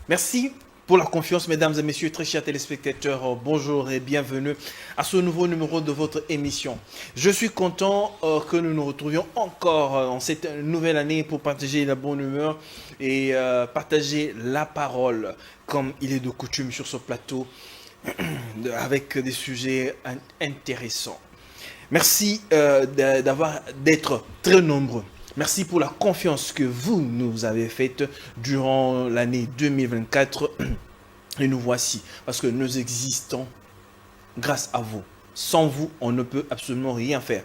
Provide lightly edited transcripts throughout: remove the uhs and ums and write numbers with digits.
Merci pour la confiance, mesdames et messieurs, très chers téléspectateurs. Bonjour et bienvenue à ce nouveau numéro de votre émission. Je suis content que nous nous retrouvions encore en cette nouvelle année pour partager la bonne humeur et partager la parole comme il est de coutume sur ce plateau avec des sujets intéressants. Merci d'être très nombreux. Merci pour la confiance que vous nous avez faite durant l'année 2024. Et nous voici, parce que nous existons grâce à vous. Sans vous, on ne peut absolument rien faire.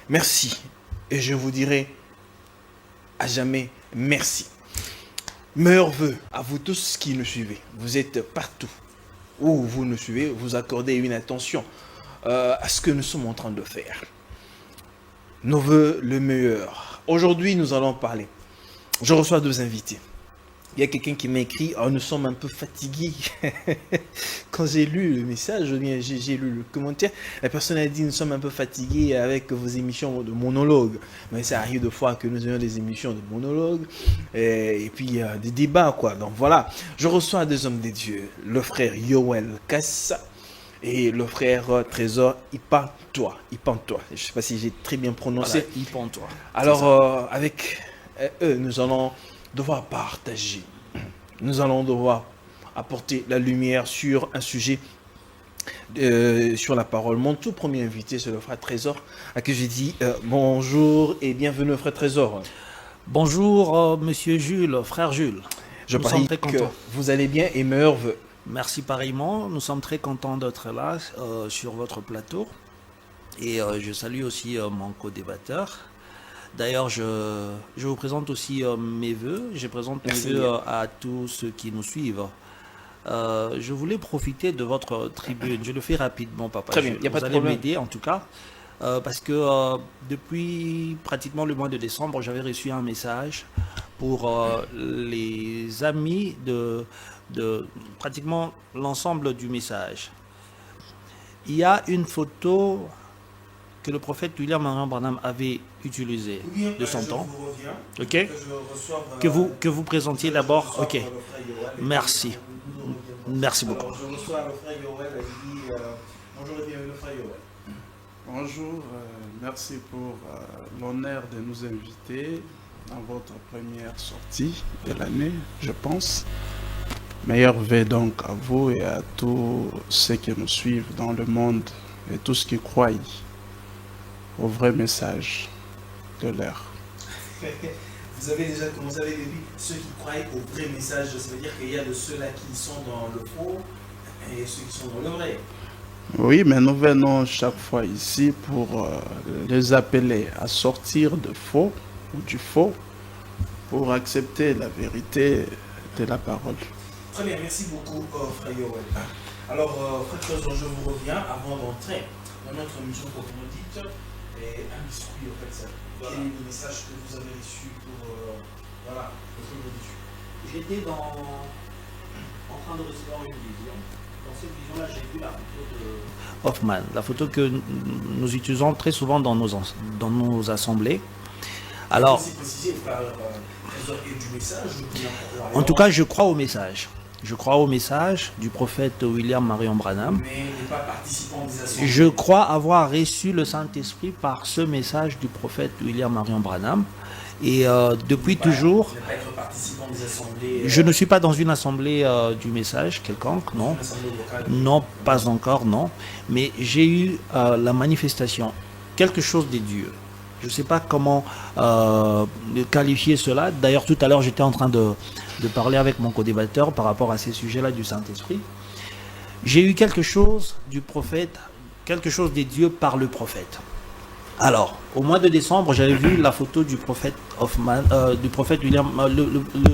Merci. Et je vous dirai à jamais merci. Meilleurs vœux à vous tous qui nous suivez. Vous êtes partout où vous nous suivez. Vous accordez une attention à ce que nous sommes en train de faire. Nos vœux le meilleur. Aujourd'hui, nous allons parler. Je reçois deux invités. Il y a quelqu'un qui m'a écrit, oh, nous sommes un peu fatigués. Quand j'ai lu le message, j'ai lu le commentaire, la personne a dit, nous sommes un peu fatigués avec vos émissions de monologue. Mais ça arrive de fois que nous ayons des émissions de monologue et puis des débats, quoi. Donc voilà, je reçois deux hommes des dieux, le frère Yoel Kassa et le frère Trésor Ipantois. Je ne sais pas si j'ai très bien prononcé. Voilà, Ipantois. Alors, avec eux, nous allons devoir partager. Nous allons devoir apporter la lumière sur un sujet, sur la parole. Mon tout premier invité, c'est le frère Trésor, à qui j'ai dit bonjour et bienvenue, frère Trésor. Bonjour, monsieur Jules, frère Jules. Je parie que vous allez bien et meilleurs vœux. Merci pareillement. Nous sommes très contents d'être là sur votre plateau. Et je salue aussi mon co-débatteur. D'ailleurs, je vous présente aussi mes vœux. Je présente mes vœux à tous ceux qui nous suivent. Je voulais profiter de votre tribune. Je le fais rapidement, papa. Très bien, il n'y a pas de problème. Vous allez m'aider en tout cas. Parce que depuis pratiquement le mois de décembre, j'avais reçu un message pour les amis de pratiquement l'ensemble du message. Il y a une photo que le prophète William Marion Branham avait utilisée de son temps. Ok. Que vous présentiez d'abord. Ok. Merci. Merci beaucoup. Alors, je reçois le frère Yoel qui dit bonjour et bienvenue, le frère Yoel. Bonjour, merci pour l'honneur de nous inviter dans votre première sortie de l'année, je pense. Meilleurs vœux donc à vous et à tous ceux qui nous suivent dans le monde et tous qui croient au vrai message de l'heure. Vous avez déjà commencé avec lui, ceux qui croient au vrai message, ça veut dire qu'il y a de ceux-là qui sont dans le faux et ceux qui sont dans le vrai. Oui, mais nous venons chaque fois ici pour les appeler à sortir de faux ou du faux pour accepter la vérité de la parole. Très bien, merci beaucoup, frère Yoel. Alors, frère Trésor, je vous reviens avant d'entrer dans notre émission pour vous dites et un biscuit, en fait, ça. Voilà. Quel est le message que vous avez reçu pour voilà, le peuple de Dieu? J'étais en train de recevoir une vision. Dans cette vision-là, j'ai vu la photo de Hoffman, la photo que nous utilisons très souvent dans nos assemblées. Alors, précisé par Trésor et du message, en tout cas, je crois au message. Je crois au message du prophète William Marion Branham. Mais n'est pas participant des assemblées. Je crois avoir reçu le Saint-Esprit par ce message du prophète William Marion Branham. Et depuis toujours, je ne suis pas dans une assemblée du message quelconque, non. Non, pas encore, non. Mais j'ai eu la manifestation, quelque chose de Dieu. Je ne sais pas comment qualifier cela. D'ailleurs, tout à l'heure, j'étais en train de parler avec mon co-débatteur par rapport à ces sujets-là du Saint-Esprit. J'ai eu quelque chose du prophète, quelque chose des dieux par le prophète. Alors, au mois de décembre, j'avais vu la photo du prophète Hoffman, du prophète William,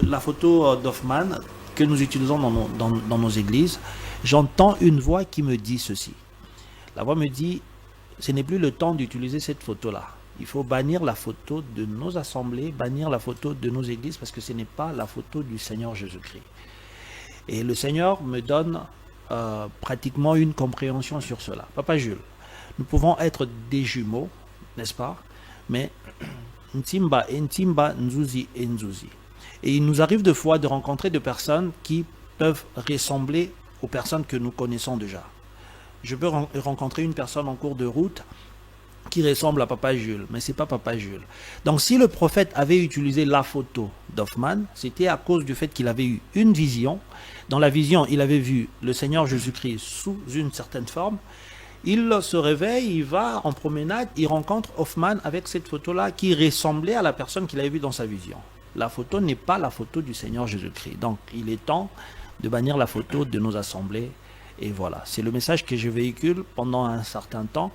la photo d'Hoffman que nous utilisons dans nos églises. J'entends une voix qui me dit ceci. La voix me dit, ce n'est plus le temps d'utiliser cette photo-là. Il faut bannir la photo de nos assemblées, bannir la photo de nos églises, parce que ce n'est pas la photo du Seigneur Jésus-Christ. Et le Seigneur me donne pratiquement une compréhension sur cela. Papa Jules, nous pouvons être des jumeaux, n'est-ce pas? Mais Ntimba et Ntimba, Nzuzi et Nzuzi. Et il nous arrive de fois de rencontrer des personnes qui peuvent ressembler aux personnes que nous connaissons déjà. Je peux rencontrer une personne en cours de route qui ressemble à Papa Jules, mais ce n'est pas Papa Jules. Donc si le prophète avait utilisé la photo d'Hoffmann, c'était à cause du fait qu'il avait eu une vision. Dans la vision, il avait vu le Seigneur Jésus-Christ sous une certaine forme. Il se réveille, il va en promenade, il rencontre Hoffmann avec cette photo-là qui ressemblait à la personne qu'il avait vue dans sa vision. La photo n'est pas la photo du Seigneur Jésus-Christ. Donc il est temps de bannir la photo de nos assemblées. Et voilà, c'est le message que je véhicule pendant un certain temps.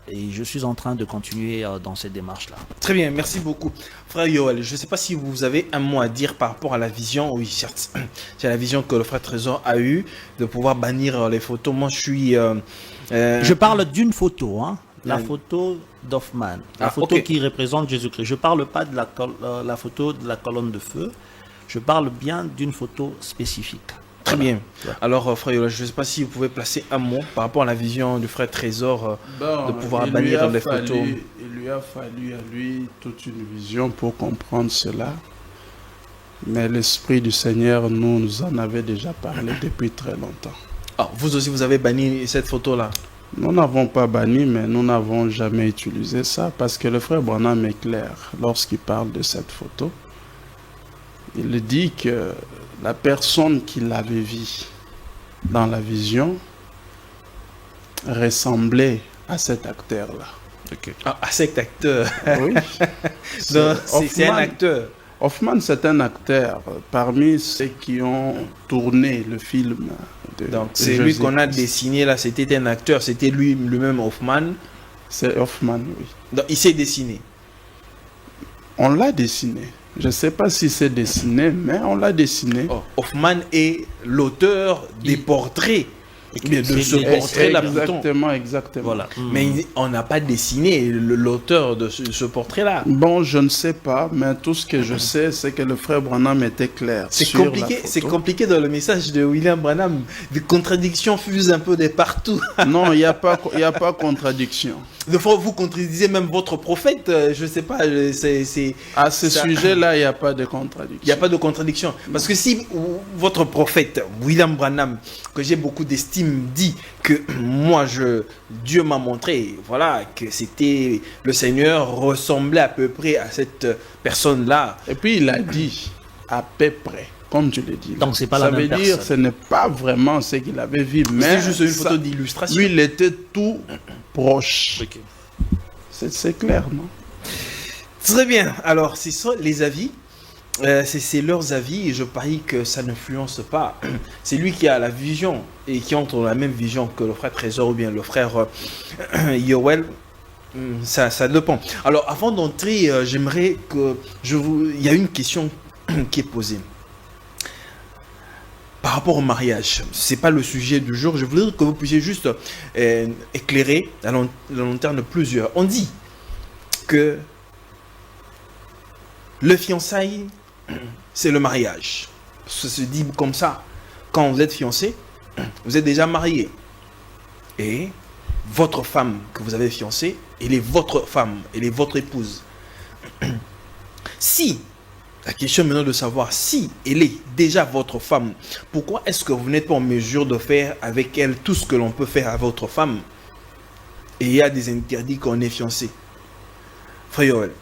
Et je suis en train de continuer dans cette démarche-là. Très bien, merci beaucoup. Frère Yoel, je ne sais pas si vous avez un mot à dire par rapport à la vision. Oui, certes, c'est la vision que le frère Trésor a eue de pouvoir bannir les photos. Moi, je suis... Je parle d'une photo, hein, la photo d'Hoffmann, la photo qui représente Jésus-Christ. Je ne parle pas de la photo de la colonne de feu, je parle bien d'une photo spécifique. Très bien. Alors, frère Yoel, je ne sais pas si vous pouvez placer un mot par rapport à la vision du frère Trésor de pouvoir bannir les photos. Il lui a fallu à lui toute une vision pour comprendre cela. Mais l'Esprit du Seigneur nous en avait déjà parlé depuis très longtemps. Ah, vous aussi, vous avez banni cette photo-là? Nous n'avons pas banni, mais nous n'avons jamais utilisé ça parce que le frère Branham est clair lorsqu'il parle de cette photo. Il dit que la personne qui l'avait vue dans la vision ressemblait à cet acteur-là. Okay. Ah, à cet acteur. Oui. C'est un acteur. Hoffmann, c'est un acteur parmi ceux qui ont tourné le film. Donc, c'est lui qu'on a dessiné là, c'était un acteur, c'était lui-même Hoffmann. C'est Hoffmann, oui. Donc, il s'est dessiné. On l'a dessiné. Je ne sais pas si c'est dessiné, mais on l'a dessiné. Oh, Hoffmann est l'auteur des portraits. De ce portrait-là, exactement. Voilà. Mais on n'a pas dessiné l'auteur de ce portrait-là. Bon, je ne sais pas, mais tout ce que je sais, c'est que le frère Branham était clair. C'est compliqué dans le message de William Branham. Des contradictions fusent un peu de partout. Non, il n'y a pas contradiction. Des fois, vous contredisez même votre prophète. Je ne sais pas. À ce sujet-là, il n'y a pas de contradiction. Il n'y a pas de contradiction. Parce que si votre prophète, William Branham, que j'ai beaucoup d'estime, dit que moi, Dieu m'a montré, voilà, que c'était le Seigneur ressemblait à peu près à cette personne-là. Et puis il a dit à peu près, comme tu le dis. Donc c'est pas la même personne. Ça veut dire que ce n'est pas vraiment ce qu'il avait vu, mais c'est juste une photo d'illustration. Lui, il était tout proche. Okay. C'est clair, non? Très bien. Alors, ce sont les avis. C'est leurs avis et je parie que ça n'influence pas. C'est lui qui a la vision et qui entre dans la même vision que le frère Trésor ou bien le frère Yoel. Ça dépend. Alors avant d'entrer, j'aimerais que il y a une question qui est posée. Par rapport au mariage, c'est pas le sujet du jour. Je voudrais que vous puissiez juste éclairer à la lanterne plusieurs. On dit que le fiançailles, c'est le mariage. Ça se dit comme ça. Quand vous êtes fiancé, vous êtes déjà marié. Et votre femme que vous avez fiancée, elle est votre femme, elle est votre épouse. Si, la question maintenant de savoir si elle est déjà votre femme, pourquoi est-ce que vous n'êtes pas en mesure de faire avec elle tout ce que l'on peut faire à votre femme? Et il y a des interdits quand on est fiancé. Frère Yoel,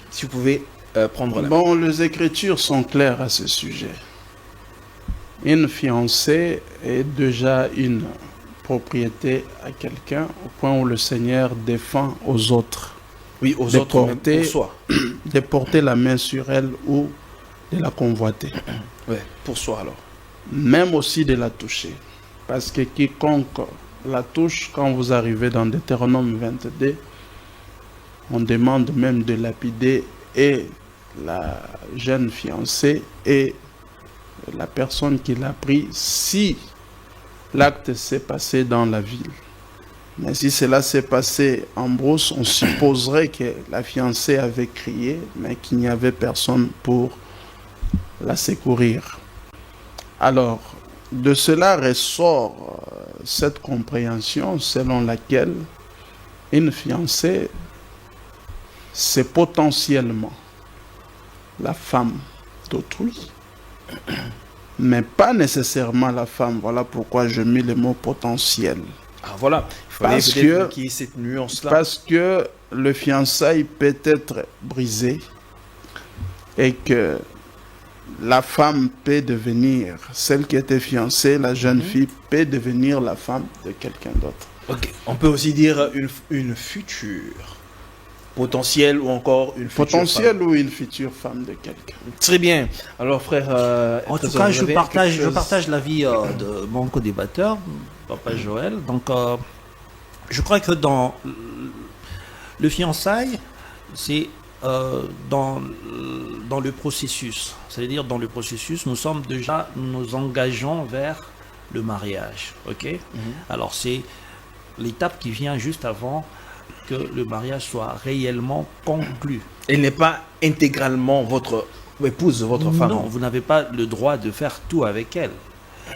si vous pouvez prendre la main. Bon, les Écritures sont claires à ce sujet. Une fiancée est déjà une propriété à quelqu'un au point où le Seigneur défend aux autres. Oui, aux autres, même pour soi. De porter la main sur elle ou de la convoiter. Oui, pour soi alors. Même aussi de la toucher. Parce que quiconque la touche, quand vous arrivez dans Deutéronome 22, on demande même de lapider et la jeune fiancée et la personne qui l'a pris si l'acte s'est passé dans la ville. Mais si cela s'est passé en brousse, on supposerait que la fiancée avait crié, mais qu'il n'y avait personne pour la secourir. Alors, de cela ressort cette compréhension selon laquelle une fiancée, c'est potentiellement la femme d'autrui, mais pas nécessairement la femme. Voilà pourquoi je mets le mot potentiel. Ah voilà, il fallait Parce peut-être que- qu'il y ait cette nuance-là. Parce que le fiançailles peut être brisé et que la femme peut devenir, celle qui était fiancée, la jeune fille peut devenir la femme de quelqu'un d'autre. Ok, on peut aussi dire une future potentielle ou encore une future Potentielle ou une future femme de quelqu'un. femme. Très bien. Alors frère, En tout Trésor, cas, vous je avez partage, quelque je chose? partage l'avis de mon co-débatteur, Papa Joël. Donc, je crois que dans le fiançailles, c'est dans le processus. C'est-à-dire, dans le processus, nous nous engageons vers le mariage. Ok. Alors, c'est l'étape qui vient juste avant que le mariage soit réellement conclu. Elle n'est pas intégralement votre épouse, votre femme. Non, vous n'avez pas le droit de faire tout avec elle.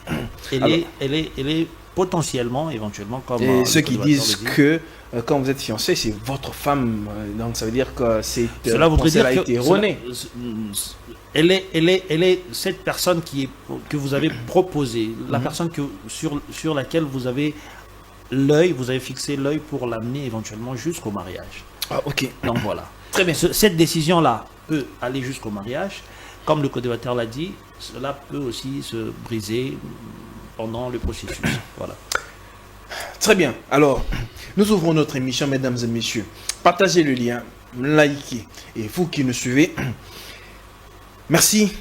Alors- Elle est potentiellement, éventuellement, comme Et ceux le qui co-débatteur disent le dit. que quand vous êtes fiancé, c'est votre femme. Donc ça veut dire que c'est Cela voudrait dire a que été erroné. elle est cette personne que vous avez proposée, la personne sur laquelle vous avez fixé l'œil pour l'amener éventuellement jusqu'au mariage. Ah, ok. Donc voilà. Très bien. Cette décision-là peut aller jusqu'au mariage. Comme le co-débatteur l'a dit, cela peut aussi se briser pendant le processus. Voilà. Très bien. Alors, nous ouvrons notre émission, mesdames et messieurs. Partagez le lien, likez. Et vous qui nous suivez, merci.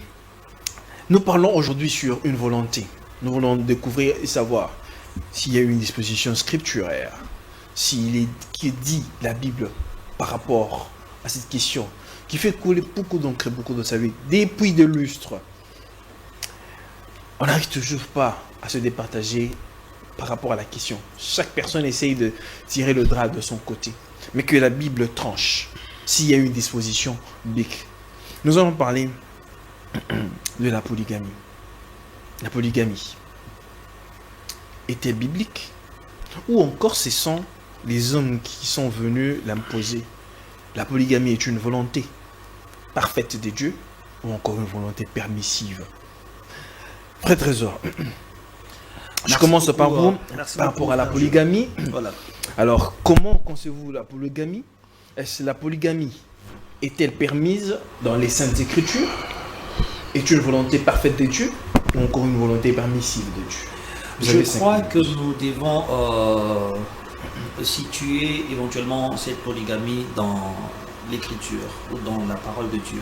Nous parlons aujourd'hui sur une volonté. Nous voulons découvrir et savoir s'il y a une disposition scripturaire, qui dit la Bible par rapport à cette question, qui fait couler beaucoup d'encre, beaucoup de sa vie, depuis de lustres. On n'arrive toujours pas à se départager par rapport à la question. Chaque personne essaye de tirer le drap de son côté, mais que la Bible tranche s'il y a une disposition biblique. Nous allons parler de la polygamie. La polygamie est-elle biblique? Ou encore ce sont les hommes qui sont venus l'imposer? La polygamie est une volonté parfaite de Dieu ou encore une volonté permissive? Frère Trésor, je Merci commence par beaucoup, vous, merci par beaucoup, rapport à la frère polygamie. Voilà. Alors, comment concevez-vous la polygamie? Est-ce la polygamie est-elle permise dans les Saintes Écritures? Est une volonté parfaite de Dieu ou encore une volonté permissive de Dieu? Vous avez Je 5 crois minutes. que nous devons situer éventuellement cette polygamie dans l'écriture ou dans la parole de Dieu.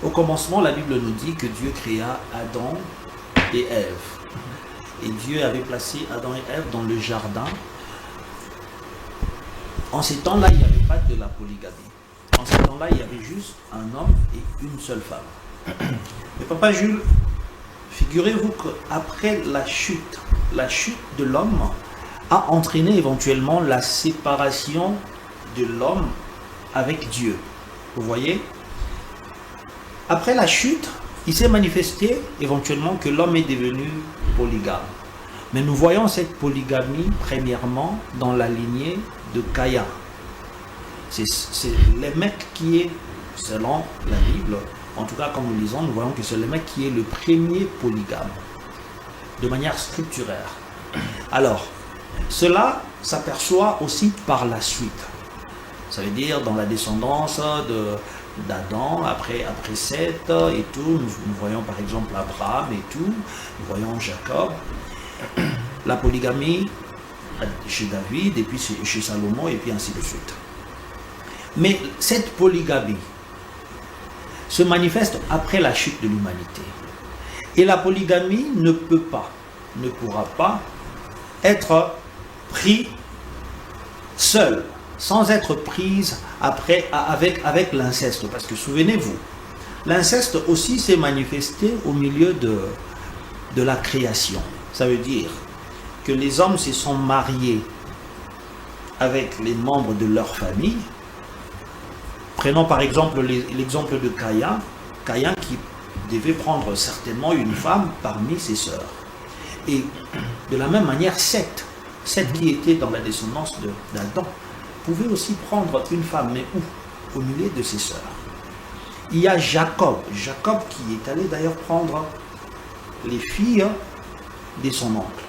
Au commencement, la Bible nous dit que Dieu créa Adam et Ève. Et Dieu avait placé Adam et Ève dans le jardin. En ces temps-là, il n'y avait pas de la polygamie. En ces temps-là, il y avait juste un homme et une seule femme. Mais Papa Jules, figurez-vous qu'après la chute de l'homme a entraîné éventuellement la séparation de l'homme avec Dieu. Vous voyez? Après la chute, il s'est manifesté éventuellement que l'homme est devenu polygame. Mais nous voyons cette polygamie premièrement dans la lignée de Caïn. C'est le mec qui est, selon la Bible, en tout cas comme nous lisons, nous voyons que c'est le mec qui est le premier polygame, de manière scripturaire. Alors, cela s'aperçoit aussi par la suite. Ça veut dire dans la descendance d'Adam, après Seth et tout, nous voyons par exemple Abraham et tout, nous voyons Jacob, la polygamie chez David et puis chez Salomon et puis ainsi de suite. Mais cette polygamie se manifeste après la chute de l'humanité. Et la polygamie ne pourra pas être prise seule, sans être prise après avec l'inceste. Parce que souvenez-vous, l'inceste aussi s'est manifesté au milieu de la création. Ça veut dire que les hommes se sont mariés avec les membres de leur famille. Prenons par exemple l'exemple de Caïn. Caïn qui devait prendre certainement une femme parmi ses sœurs. Et de la même manière, Seth qui était dans la descendance d'Adam, pouvait aussi prendre une femme, mais où? Au milieu de ses sœurs. il y a Jacob. Jacob qui est allé d'ailleurs prendre les filles de son oncle,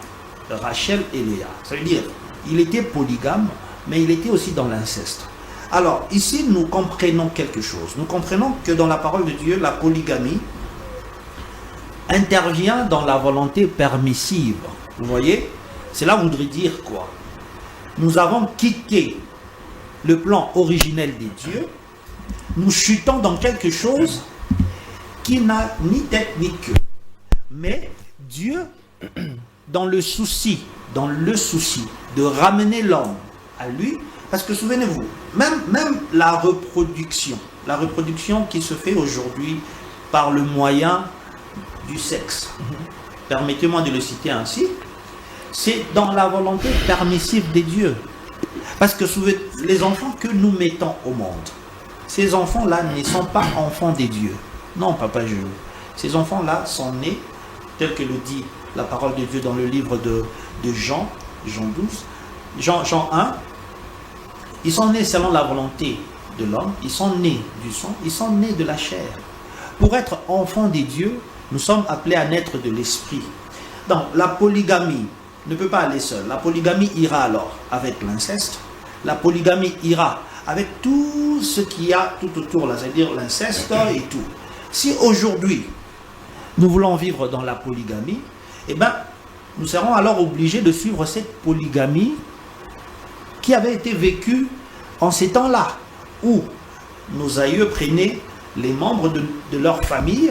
Rachel et Léa. Ça veut dire, il était polygame, mais il était aussi dans l'inceste. Alors, ici, nous comprenons quelque chose. Nous comprenons que dans la parole de Dieu, la polygamie intervient dans la volonté permissive. Vous voyez? Cela voudrait dire quoi? Nous avons quitté le plan originel des dieux, nous chutons dans quelque chose qui n'a ni tête ni queue. Mais Dieu, dans le souci de ramener l'homme à lui, parce que souvenez-vous, même la reproduction qui se fait aujourd'hui par le moyen du sexe, permettez-moi de le citer ainsi, c'est dans la volonté permissive des dieux. Parce que les enfants que nous mettons au monde, ces enfants-là ne sont pas enfants des dieux. Non, papa, ces enfants-là sont nés, tel que le dit la parole de Dieu dans le livre de Jean 1, ils sont nés selon la volonté de l'homme, ils sont nés du sang, ils sont nés de la chair. Pour être enfants des dieux, nous sommes appelés à naître de l'esprit. Donc, la polygamie ne peut pas aller seule. La polygamie ira alors avec l'inceste. La polygamie ira avec tout ce qu'il y a tout autour, c'est-à-dire l'inceste et tout. Si aujourd'hui, nous voulons vivre dans la polygamie, eh bien, nous serons alors obligés de suivre cette polygamie qui avait été vécue en ces temps-là, où nos aïeux prenaient les membres de leur famille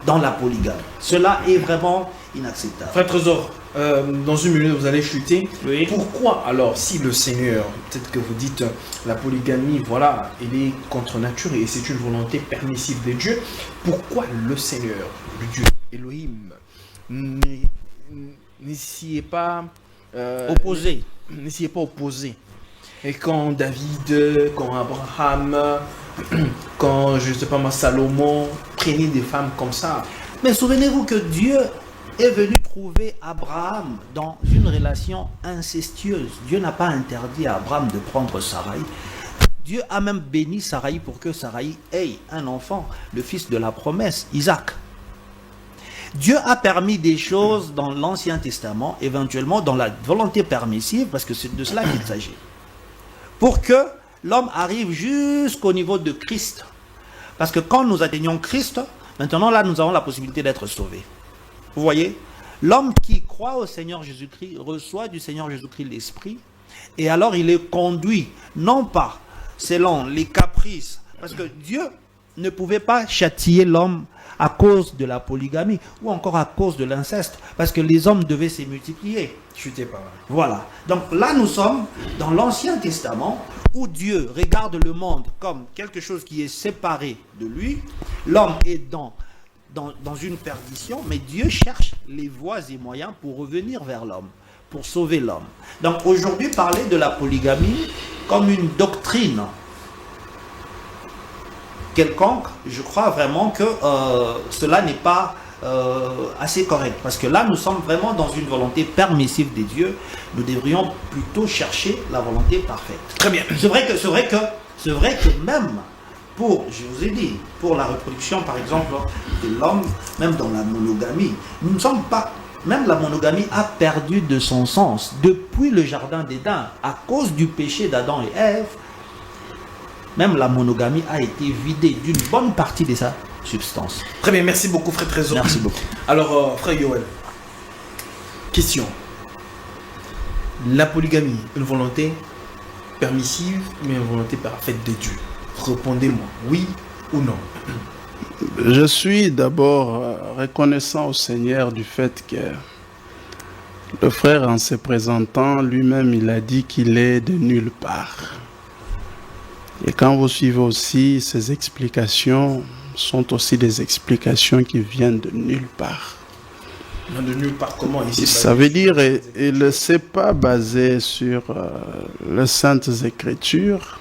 dans la polygamie. Cela est vraiment inacceptable. Frère Trésor, dans une minute vous allez chuter. Oui. Pourquoi alors, si le Seigneur, peut-être que vous dites la polygamie, voilà, elle est contre nature et c'est une volonté permissive de Dieu, pourquoi le Seigneur, le Dieu Elohim, n'y s'y est pas Opposé. Et quand David, quand Abraham, quand je ne sais pas moi, Salomon prenaient des femmes comme ça. Mais souvenez-vous que Dieu est venu trouver Abraham dans une relation incestueuse. Dieu n'a pas interdit à Abraham de prendre Saraï. Dieu a même béni Saraï pour que Saraï ait un enfant, le fils de la promesse, Isaac. Dieu a permis des choses dans l'Ancien Testament, éventuellement dans la volonté permissive, parce que c'est de cela qu'il s'agit, pour que l'homme arrive jusqu'au niveau de Christ. Parce que quand nous atteignons Christ, maintenant là, nous avons la possibilité d'être sauvés. Vous voyez, l'homme qui croit au Seigneur Jésus-Christ reçoit du Seigneur Jésus-Christ l'Esprit, et alors il est conduit, non pas selon les caprices, parce que Dieu ne pouvait pas châtier l'homme à cause de la polygamie, ou encore à cause de l'inceste, parce que les hommes devaient se multiplier. Chutez pas. Voilà. Donc là, nous sommes dans l'Ancien Testament, où Dieu regarde le monde comme quelque chose qui est séparé de lui. L'homme est dans une perdition, mais Dieu cherche les voies et moyens pour revenir vers l'homme, pour sauver l'homme. Donc aujourd'hui, parler de la polygamie comme une doctrine quelconque, je crois vraiment que cela n'est pas assez correct. Parce que là, nous sommes vraiment dans une volonté permissive des dieux. Nous devrions plutôt chercher la volonté parfaite. Très bien. C'est vrai que même pour, je vous ai dit, pour la reproduction, par exemple, de l'homme, même dans la monogamie, nous ne sommes pas... Même la monogamie a perdu de son sens depuis le jardin d'Éden, à cause du péché d'Adam et Ève. Même la monogamie a été vidée d'une bonne partie de sa substance. Très bien, merci beaucoup, frère Trésor. Merci beaucoup. Alors, frère Yoel, question. La polygamie, une volonté permissive, mais une volonté parfaite de Dieu? Répondez-moi, oui ou non? Je suis d'abord reconnaissant au Seigneur du fait que le frère, en se présentant, lui-même, il a dit qu'il est de nulle part. Et quand vous suivez aussi, ces explications sont aussi des explications qui viennent de nulle part. De nulle part, comment ici? Ça veut dire qu'il ne s'est pas basé sur les Saintes Écritures,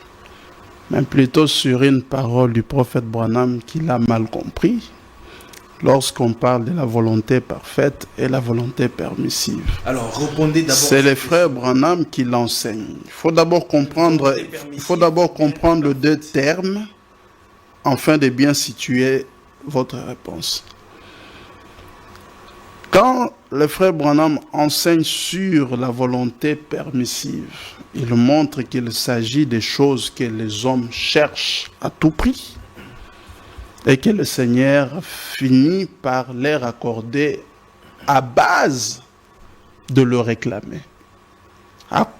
mais plutôt sur une parole du prophète Branham qu'il a mal compris lorsqu'on parle de la volonté parfaite et la volonté permissive. Alors, répondez d'abord. C'est le frère Branham qui l'enseigne. Il faut d'abord comprendre deux termes afin de bien situer votre réponse. Quand le frère Branham enseigne sur la volonté permissive, il montre qu'il s'agit des choses que les hommes cherchent à tout prix et que le Seigneur finit par leur accorder à base de le réclamer.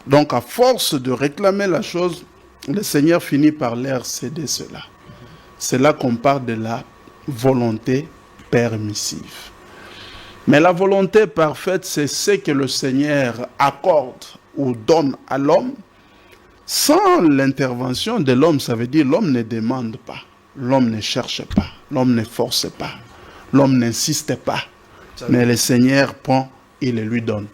Donc à force de réclamer la chose, le Seigneur finit par leur céder cela. C'est là qu'on parle de la volonté permissive. Mais la volonté parfaite, c'est ce que le Seigneur accorde ou donne à l'homme sans l'intervention de l'homme. Ça veut dire l'homme ne demande pas, l'homme ne cherche pas, l'homme ne force pas, l'homme n'insiste pas. Mais le Seigneur prend et le lui donne.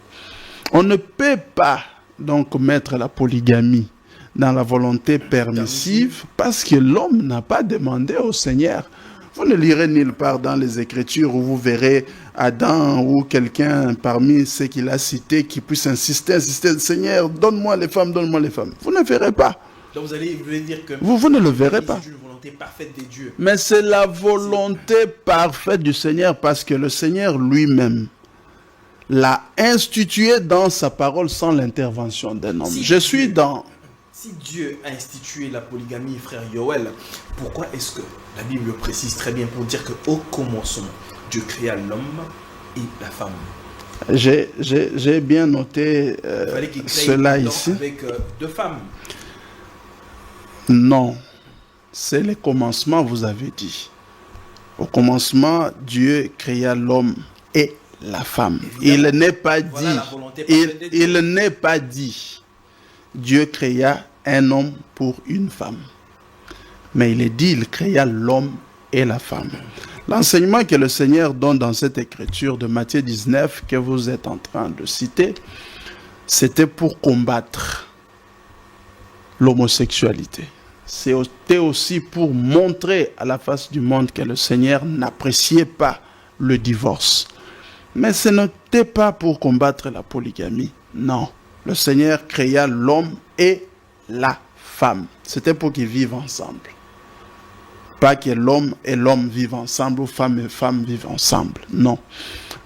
On ne peut pas donc mettre la polygamie dans la volonté permissive parce que l'homme n'a pas demandé au Seigneur. Vous ne lirez nulle part dans les Écritures où vous verrez Adam ou quelqu'un parmi ceux qu'il a cités qui puisse insister, Seigneur, donne-moi les femmes, donne-moi les femmes. Vous ne verrez pas. Donc vous allez dire que vous ne le verrez pas. C'est une volonté parfaite des dieux. Mais c'est la volonté parfaite du Seigneur parce que le Seigneur lui-même l'a institué dans sa parole sans l'intervention d'un homme. Si Dieu a institué la polygamie, frère Yoel, pourquoi est-ce que la Bible le précise très bien pour dire qu'au commencement, Dieu créa l'homme et la femme? J'ai bien noté cela ici. Avec deux femmes. Non, c'est le commencement, vous avez dit. Au commencement, Dieu créa l'homme et la femme. Évidemment, il n'est pas dit, il n'est pas dit, Dieu créa un homme pour une femme. Mais il est dit, il créa l'homme et la femme. L'enseignement que le Seigneur donne dans cette écriture de Matthieu 19, que vous êtes en train de citer, c'était pour combattre l'homosexualité. C'était aussi pour montrer à la face du monde que le Seigneur n'appréciait pas le divorce. Mais ce n'était pas pour combattre la polygamie. Non. Le Seigneur créa l'homme et la femme. C'était pour qu'ils vivent ensemble. Pas que l'homme et l'homme vivent ensemble ou femme et femme vivent ensemble. Non.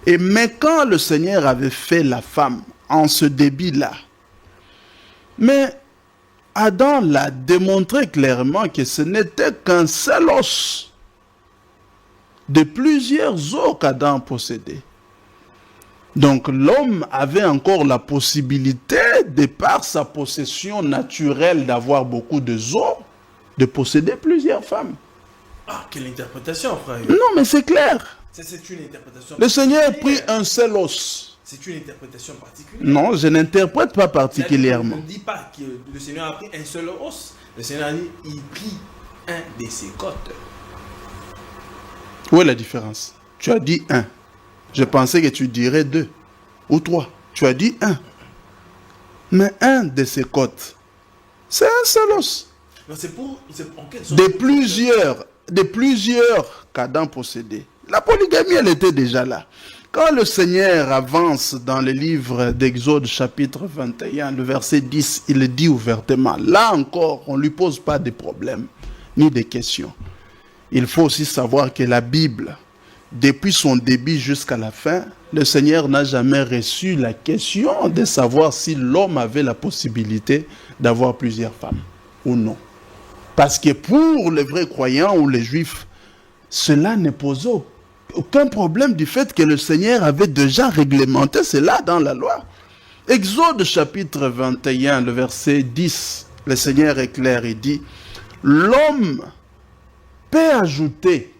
Mais quand le Seigneur avait fait la femme en ce débit-là, mais Adam l'a démontré clairement que ce n'était qu'un seul os de plusieurs os qu'Adam possédait. Donc l'homme avait encore la possibilité, de par sa possession naturelle d'avoir beaucoup de os, de posséder plusieurs femmes. Ah, quelle interprétation, frère. Non, mais c'est clair. C'est une interprétation. Le Seigneur a pris un seul os. C'est une interprétation particulière. Non, je n'interprète pas particulièrement. On ne dit pas que le Seigneur a pris un seul os. Le Seigneur a dit il prit un de ses côtes. Où est la différence? Tu as dit un. Je pensais que tu dirais 2 ou 3. Tu as dit 1. Mais un de ces côtes, c'est un seul os. Non, De plusieurs qu'Adam possédait. La polygamie, elle était déjà là. Quand le Seigneur avance dans le livre d'Exode chapitre 21, le verset 10, il le dit ouvertement. Là encore, on ne lui pose pas de problèmes ni de questions. Il faut aussi savoir que la Bible, depuis son début jusqu'à la fin, le Seigneur n'a jamais reçu la question de savoir si l'homme avait la possibilité d'avoir plusieurs femmes ou non. Parce que pour les vrais croyants ou les juifs, cela ne posait aucun problème du fait que le Seigneur avait déjà réglementé cela dans la loi. Exode chapitre 21, le verset 10, le Seigneur est clair, il dit, l'homme peut ajouter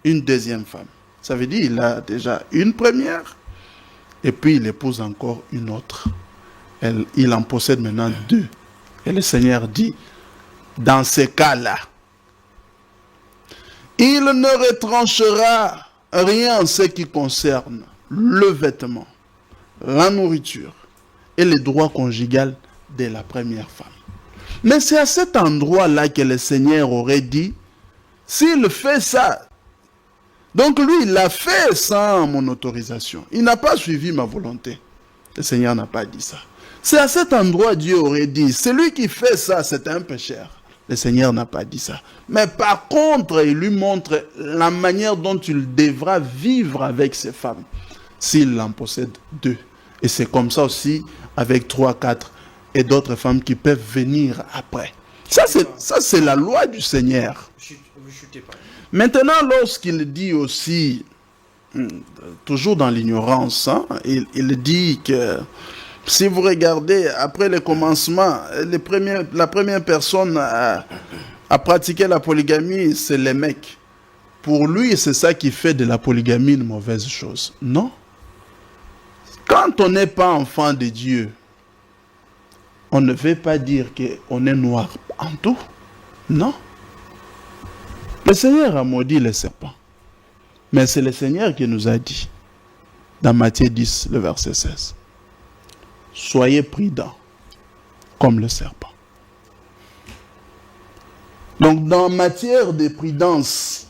une deuxième femme. Ça veut dire qu'il a déjà une première et puis il épouse encore une autre. Il en possède maintenant 2. Et le Seigneur dit, dans ces cas-là, il ne retranchera rien en ce qui concerne le vêtement, la nourriture et les droits conjugaux de la première femme. Mais c'est à cet endroit-là que le Seigneur aurait dit, s'il fait ça, donc lui, il l'a fait sans mon autorisation. Il n'a pas suivi ma volonté. Le Seigneur n'a pas dit ça. C'est à cet endroit Dieu aurait dit, celui qui fait ça, c'est un pécheur. Le Seigneur n'a pas dit ça. Mais par contre, il lui montre la manière dont il devra vivre avec ces femmes, s'il en possède 2. Et c'est comme ça aussi avec 3, 4 et d'autres femmes qui peuvent venir après. Ça, c'est la loi du Seigneur. Maintenant, lorsqu'il dit aussi, toujours dans l'ignorance, hein, il dit que si vous regardez, après le commencement, la première personne à pratiquer la polygamie, c'est les mecs. Pour lui, c'est ça qui fait de la polygamie une mauvaise chose. Non. Quand on n'est pas enfant de Dieu, on ne veut pas dire qu'on est noir en tout. Non. Le Seigneur a maudit les serpents. Mais c'est le Seigneur qui nous a dit, dans Matthieu 10, le verset 16, soyez prudents comme le serpent. Donc, dans matière de prudence,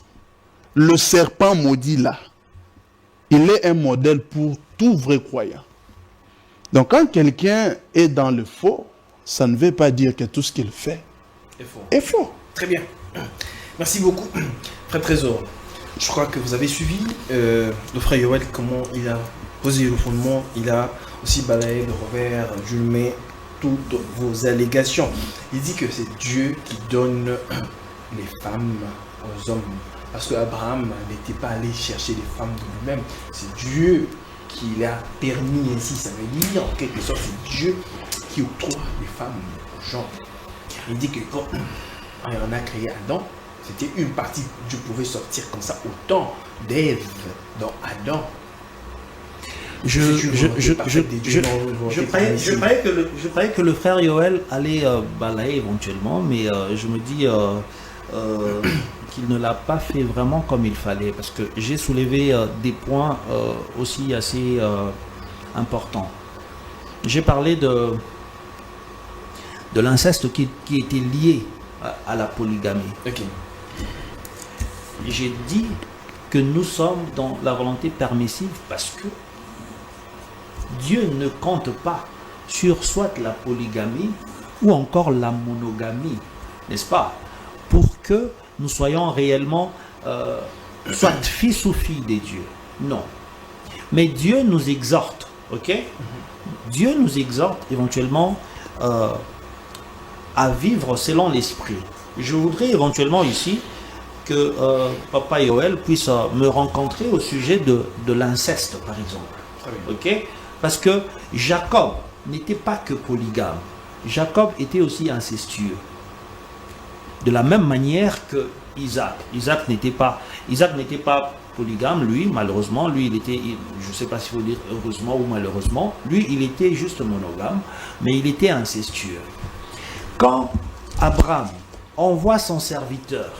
le serpent maudit là, il est un modèle pour tout vrai croyant. Donc, quand quelqu'un est dans le faux, ça ne veut pas dire que tout ce qu'il fait est faux. Très bien. Merci beaucoup, Frère Trésor. Je crois que vous avez suivi le frère Yoel, comment il a posé le fondement, il a aussi balayé le revers, je mets toutes vos allégations. Il dit que c'est Dieu qui donne les femmes aux hommes. Parce qu'Abraham n'était pas allé chercher les femmes de lui-même. C'est Dieu qui l'a permis ainsi. Ça veut dire, en quelque sorte, c'est Dieu qui octroie les femmes aux gens. Il dit que quand on a créé Adam, c'était une partie, Dieu pouvait sortir comme ça autant d'Ève dans Adam. Je croyais que le frère Yoel allait balayer éventuellement, mais je me dis qu'il ne l'a pas fait vraiment comme il fallait, parce que j'ai soulevé des points aussi assez importants. J'ai parlé de l'inceste qui était lié à la polygamie. Okay. J'ai dit que nous sommes dans la volonté permissive parce que Dieu ne compte pas sur soit la polygamie ou encore la monogamie, n'est-ce pas? Pour que nous soyons réellement soit fils ou filles de Dieu. Non. Mais Dieu nous exhorte, ok? Dieu nous exhorte éventuellement à vivre selon l'esprit. Je voudrais éventuellement ici que Papa Yoel puisse me rencontrer au sujet de l'inceste, par exemple. Ok? Parce que Jacob n'était pas que polygame. Jacob était aussi incestueux. De la même manière que Isaac. Isaac n'était pas polygame, lui, malheureusement. Lui, il était, je ne sais pas s'il faut dire heureusement ou malheureusement, lui, il était juste monogame, mais il était incestueux. Quand Abraham envoie son serviteur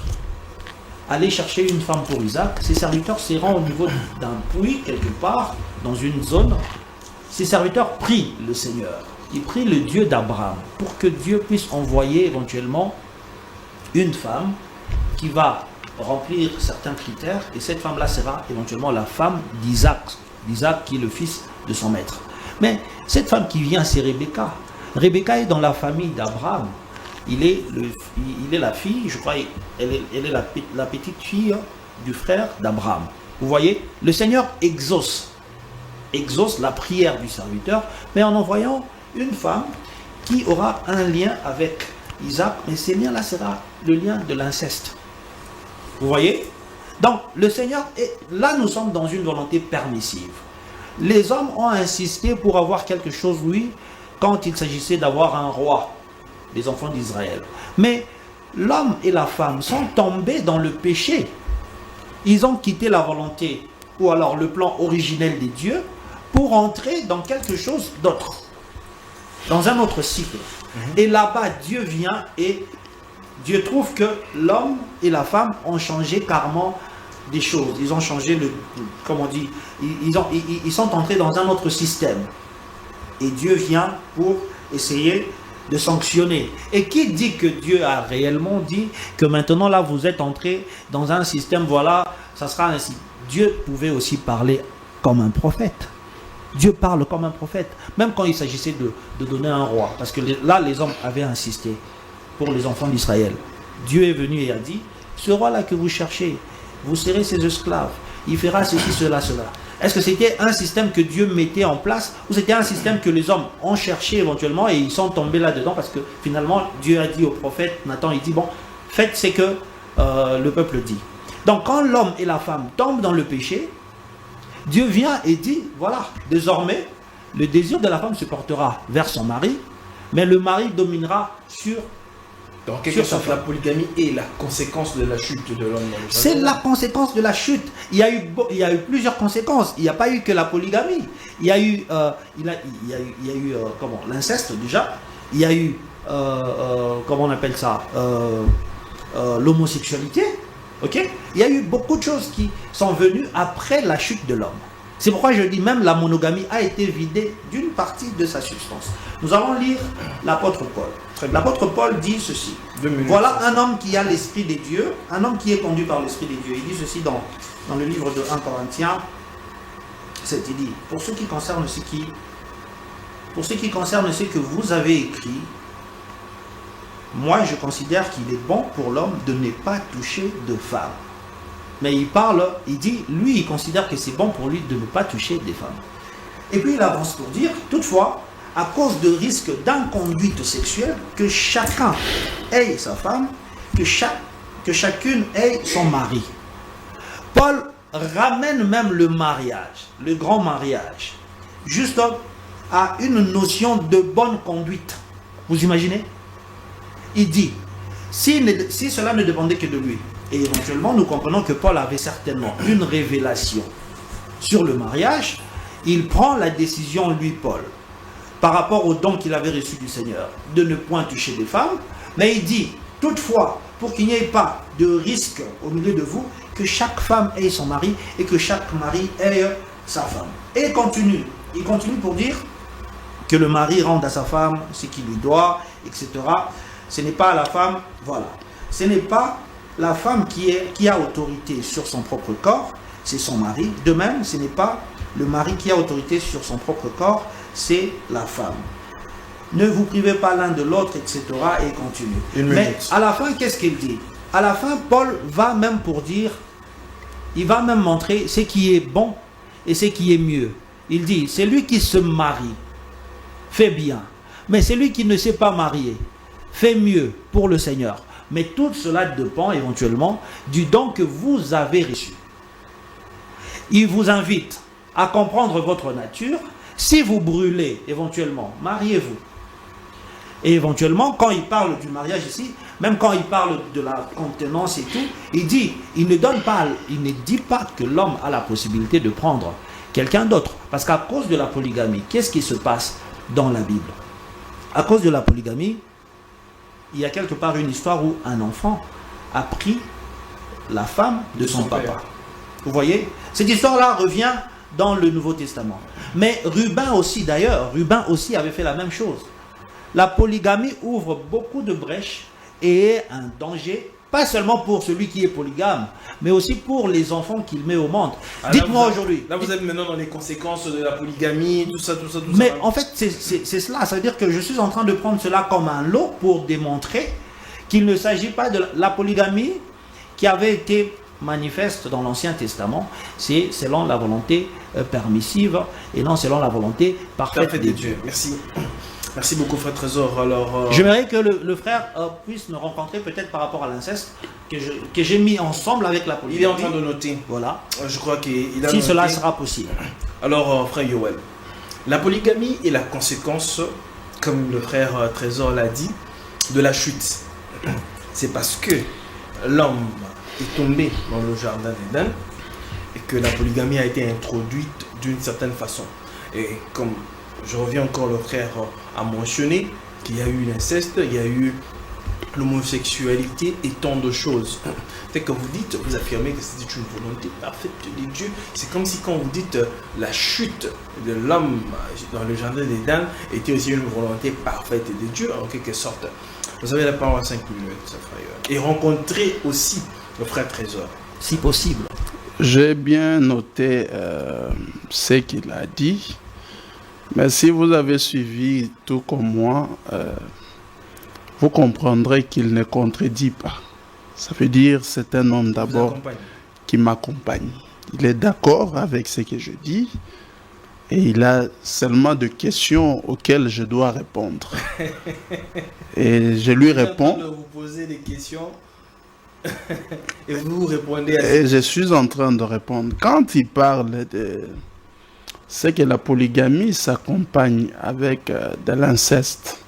aller chercher une femme pour Isaac, ses serviteurs se rendent au niveau d'un puits, quelque part, dans une zone. Ses serviteurs prient le Seigneur. Ils prient le Dieu d'Abraham pour que Dieu puisse envoyer éventuellement une femme qui va remplir certains critères, et cette femme-là sera éventuellement la femme d'Isaac, d'Isaac qui est le fils de son maître. Mais cette femme qui vient, c'est Rebecca. Rebecca est dans la famille d'Abraham. Il est la fille, je crois, elle est la petite fille du frère d'Abraham. Vous voyez, le Seigneur exauce la prière du serviteur, mais en envoyant une femme qui aura un lien avec Isaac, mais ce lien-là sera le lien de l'inceste. Vous voyez? Donc, le Seigneur, là nous sommes dans une volonté permissive. Les hommes ont insisté pour avoir quelque chose, oui, quand il s'agissait d'avoir un roi, les enfants d'Israël. Mais l'homme et la femme sont tombés dans le péché. Ils ont quitté la volonté, ou alors le plan originel des dieux, pour entrer dans quelque chose d'autre, dans un autre cycle. Et là-bas, Dieu vient et Dieu trouve que l'homme et la femme ont changé carrément des choses. Ils ont changé comme on dit, ils sont entrés dans un autre système. Et Dieu vient pour essayer de sanctionner. Et qui dit que Dieu a réellement dit que maintenant là vous êtes entrés dans un système, voilà, ça sera ainsi. Dieu pouvait aussi parler comme un prophète. Dieu parle comme un prophète, même quand il s'agissait de donner un roi, parce que là les hommes avaient insisté. pour les enfants d'Israël. Dieu est venu et a dit, ce roi-là que vous cherchez, vous serez ses esclaves. Il fera ceci, cela, cela. Est-ce que c'était un système que Dieu mettait en place ou c'était un système que les hommes ont cherché éventuellement et ils sont tombés là-dedans parce que finalement Dieu a dit au prophète Nathan, il dit bon, faites ce que le peuple dit. Donc quand l'homme et la femme tombent dans le péché, Dieu vient et dit, voilà, désormais, le désir de la femme se portera vers son mari, mais le mari dominera sur... Donc, quelque sorte, la polygamie est la conséquence de la chute de l'homme. C'est la conséquence de la chute. Il y a eu plusieurs conséquences. Il n'y a pas eu que la polygamie. Il y a eu, comment, l'inceste déjà. Il y a eu, comment on appelle ça, l'homosexualité. Ok. Il y a eu beaucoup de choses qui sont venues après la chute de l'homme. C'est pourquoi je dis même la monogamie a été vidée d'une partie de sa substance. Nous allons lire l'apôtre Paul. L'apôtre Paul dit ceci. Voilà un homme qui a l'esprit des dieux, un homme qui est conduit par l'esprit des dieux. Il dit ceci dans le livre de 1 Corinthiens 7. Il dit, pour ce qui concerne ce que vous avez écrit, moi je considère qu'il est bon pour l'homme de ne pas toucher de femme. Mais il dit, lui il considère que c'est bon pour lui de ne pas toucher des femmes. Et puis il avance pour dire, toutefois, à cause de risques d'inconduite sexuelle, que chacun ait sa femme, que chacune ait son mari. Paul ramène même le mariage, le grand mariage, juste à une notion de bonne conduite. Vous imaginez? Il dit, si cela ne dépendait que de lui, et éventuellement nous comprenons que Paul avait certainement une révélation sur le mariage, il prend la décision, lui Paul, par rapport au don qu'il avait reçu du Seigneur, de ne point toucher des femmes, mais il dit, toutefois, pour qu'il n'y ait pas de risque au milieu de vous, que chaque femme ait son mari et que chaque mari ait sa femme. Et il continue pour dire que le mari rende à sa femme ce qu'il lui doit, etc. Ce n'est pas la femme, voilà. Ce n'est pas la femme qui a autorité sur son propre corps, c'est son mari. De même, ce n'est pas le mari qui a autorité sur son propre corps, c'est la femme. Ne vous privez pas l'un de l'autre, etc. Et continue. Mais à la fin, qu'est-ce qu'il dit? À la fin, Paul va même pour dire, il va même montrer ce qui est bon et ce qui est mieux. Il dit, c'est lui qui se marie, fait bien. Mais c'est lui qui ne s'est pas marié, fait mieux pour le Seigneur. Mais tout cela dépend éventuellement du don que vous avez reçu. Il vous invite à comprendre votre nature. Si vous brûlez, éventuellement, mariez-vous. Et éventuellement, quand il parle du mariage ici, même quand il parle de la contenance et tout, il ne dit pas que l'homme a la possibilité de prendre quelqu'un d'autre. Parce qu'à cause de la polygamie, qu'est-ce qui se passe dans la Bible? À cause de la polygamie, il y a quelque part une histoire où un enfant a pris la femme de son papa. Vous voyez? Cette histoire-là revient dans le Nouveau Testament. Mais Rubin aussi avait fait la même chose. La polygamie ouvre beaucoup de brèches et est un danger, pas seulement pour celui qui est polygame, mais aussi pour les enfants qu'il met au monde. Dites-moi aujourd'hui. Là, vous êtes maintenant dans les conséquences de la polygamie, tout ça. Mais en fait, c'est cela. Ça veut dire que je suis en train de prendre cela comme un lot pour démontrer qu'il ne s'agit pas de la polygamie qui avait été manifeste dans l'Ancien Testament, c'est selon la volonté permissive et non selon la volonté parfaite de Dieu. Merci. Merci beaucoup, frère Trésor. Alors, j'aimerais que le frère puisse nous rencontrer peut-être par rapport à l'inceste que j'ai mis ensemble avec la polygamie. Il est en train de noter. Voilà. Je crois qu'il a si noté. Cela sera possible. Alors, frère Yoel, la polygamie est la conséquence, comme le frère Trésor l'a dit, de la chute. C'est parce que l'homme est tombé dans le jardin d'Éden et que la polygamie a été introduite d'une certaine façon. Et comme je reviens encore, le frère a mentionné qu'il y a eu l'inceste, il y a eu l'homosexualité et tant de choses. C'est que vous affirmez que c'est une volonté parfaite de Dieu. C'est comme si quand vous dites la chute de l'homme dans le jardin d'Éden était aussi une volonté parfaite de Dieu, en quelque sorte. Vous avez la parole à 5 minutes, frère. Et rencontrez aussi le frère Trésor. Si possible. J'ai bien noté ce qu'il a dit. Mais si vous avez suivi tout comme moi, vous comprendrez qu'il ne contredit pas. Ça veut dire c'est un homme d'abord qui m'accompagne. Il est d'accord avec ce que je dis et il a seulement des questions auxquelles je dois répondre. Et je lui réponds. Je suis en train de vous poser des questions et vous répondez à et je suis en train de répondre. Quand il parle de ce que la polygamie s'accompagne avec de l'inceste,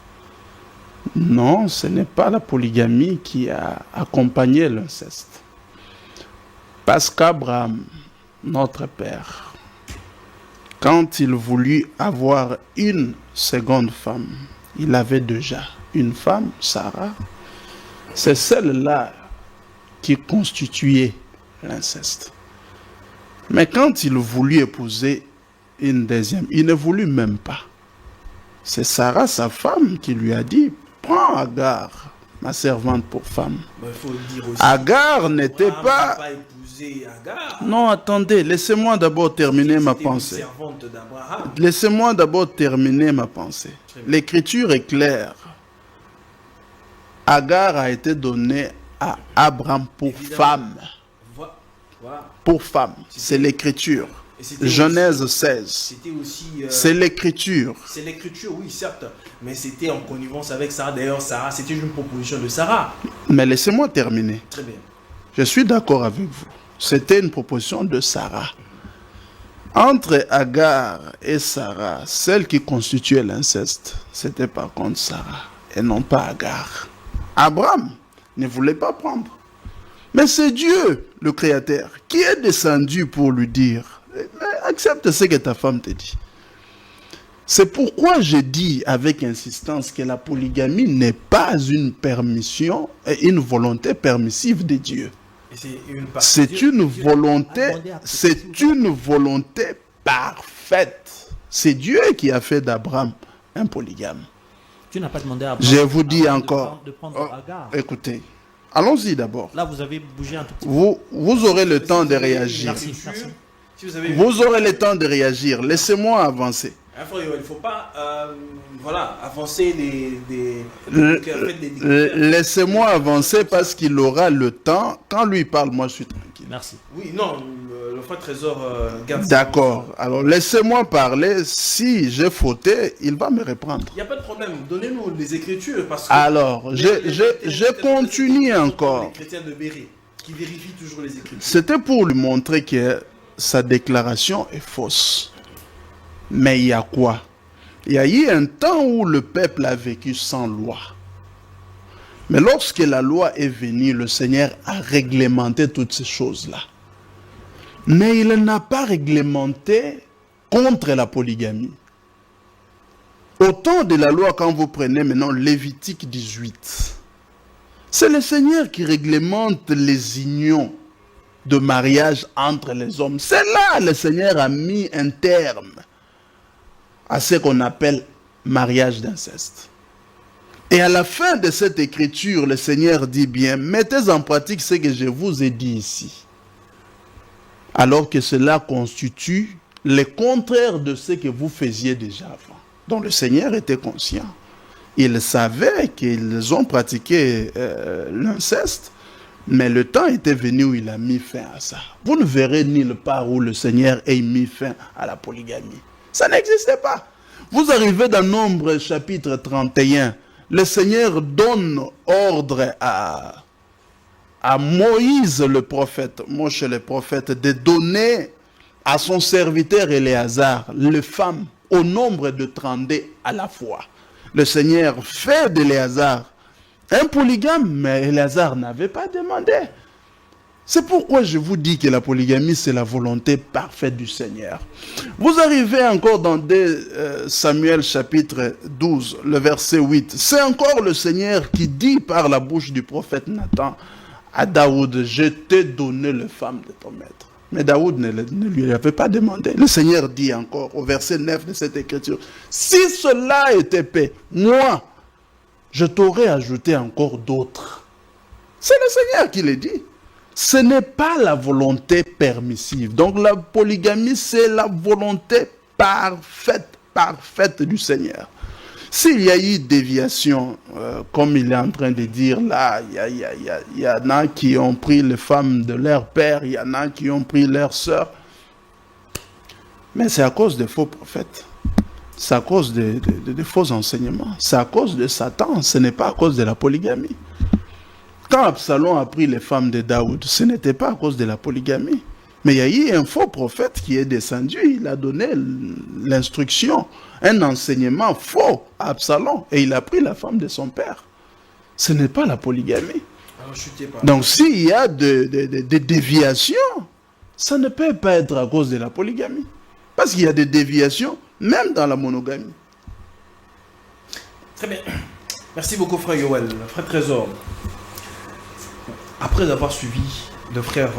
non, ce n'est pas la polygamie qui a accompagné l'inceste. Parce qu'Abraham, notre père, quand il voulut avoir une seconde femme, il avait déjà une femme, Sarah. C'est celle-là qui constituait l'inceste. Mais quand il voulut épouser une deuxième, il ne voulut même pas. C'est Sarah, sa femme, qui lui a dit: prends Agar, ma servante, pour femme. Il faut le dire aussi. Agar n'était pas... épousé Agar. Non, attendez, laissez-moi d'abord terminer ma pensée. Servante d'Abraham. Laissez-moi d'abord terminer ma pensée. L'écriture est claire. Agar a été donnée à Abraham pour Évidemment. femme. Voilà. Pour femme. C'est l'écriture. Genèse 16. C'était aussi. C'est l'écriture. C'est l'écriture, oui, certes. Mais c'était en connivence avec Sarah. D'ailleurs, Sarah, c'était une proposition de Sarah. Mais laissez-moi terminer. Très bien. Je suis d'accord avec vous. C'était une proposition de Sarah. Entre Agar et Sarah, celle qui constituait l'inceste, c'était par contre Sarah et non pas Agar. Abraham ne voulait pas prendre. Mais c'est Dieu, le Créateur, qui est descendu pour lui dire: accepte ce que ta femme te dit. C'est pourquoi je dis avec insistance que la polygamie n'est pas une permission et une volonté permissive de Dieu. C'est une volonté parfaite. C'est Dieu qui a fait d'Abraham un polygame. Tu n'as pas demandé à Abraham. Je vous dis encore. De prendre Agar. Écoutez, allons-y d'abord. Là, vous avez bougé un tout petit peu. Vous aurez le temps de réagir. Merci. Vous aurez le temps de réagir. Laissez-moi avancer. Il ne faut pas avancer Laissez-moi avancer parce qu'il aura le temps. Quand lui parle, moi je suis tranquille. Merci. Oui, non, le frère Trésor garde. D'accord. Alors laissez-moi parler. Si j'ai fauté, il va me reprendre. Il n'y a pas de problème. Donnez-nous les Écritures. Parce que alors, je continue encore. Les chrétiens de Béry qui vérifient toujours les Écritures. C'était pour lui montrer que sa déclaration est fausse. Mais il y a quoi? Il y a eu un temps où le peuple a vécu sans loi. Mais lorsque la loi est venue, le Seigneur a réglementé toutes ces choses-là. Mais il n'a pas réglementé contre la polygamie. Au temps de la loi, quand vous prenez maintenant Lévitique 18, c'est le Seigneur qui réglemente les unions de mariage entre les hommes. C'est là que le Seigneur a mis un terme à ce qu'on appelle mariage d'inceste. Et à la fin de cette écriture, le Seigneur dit bien: mettez en pratique ce que je vous ai dit ici. Alors que cela constitue le contraire de ce que vous faisiez déjà avant. Donc le Seigneur était conscient. Il savait qu'ils ont pratiqué l'inceste, mais le temps était venu où il a mis fin à ça. Vous ne verrez nulle part où le Seigneur ait mis fin à la polygamie. Ça n'existait pas. Vous arrivez dans Nombre chapitre 31. Le Seigneur donne ordre à Moïse le prophète, Moïse le prophète, de donner à son serviteur Éléazar les femmes au nombre de 32 à la fois. Le Seigneur fait d'Éléazar un polygame, mais Éléazar n'avait pas demandé. C'est pourquoi je vous dis que la polygamie, c'est la volonté parfaite du Seigneur. Vous arrivez encore dans 2 Samuel chapitre 12, le verset 8. C'est encore le Seigneur qui dit par la bouche du prophète Nathan à Daoud: je t'ai donné les femmes de ton maître. Mais Daoud ne lui avait pas demandé. Le Seigneur dit encore au verset 9 de cette écriture: si cela était paix, moi, je t'aurais ajouté encore d'autres. C'est le Seigneur qui le dit. Ce n'est pas la volonté permissive. Donc la polygamie, c'est la volonté parfaite du Seigneur. S'il y a eu déviation, comme il est en train de dire là, il y en a qui ont pris les femmes de leur père, il y en a qui ont pris leurs sœurs. Mais c'est à cause des faux prophètes. C'est à cause de faux enseignements. C'est à cause de Satan. Ce n'est pas à cause de la polygamie. Quand Absalom a pris les femmes de Daoud, ce n'était pas à cause de la polygamie. Mais il y a eu un faux prophète qui est descendu. Il a donné l'instruction, un enseignement faux à Absalom. Et il a pris la femme de son père. Ce n'est pas la polygamie. Donc s'il y a des déviations, ça ne peut pas être à cause de la polygamie. Parce qu'il y a des déviations, même dans la monogamie. Très bien. Merci beaucoup, frère Yoel. Frère Trésor, après avoir suivi le frère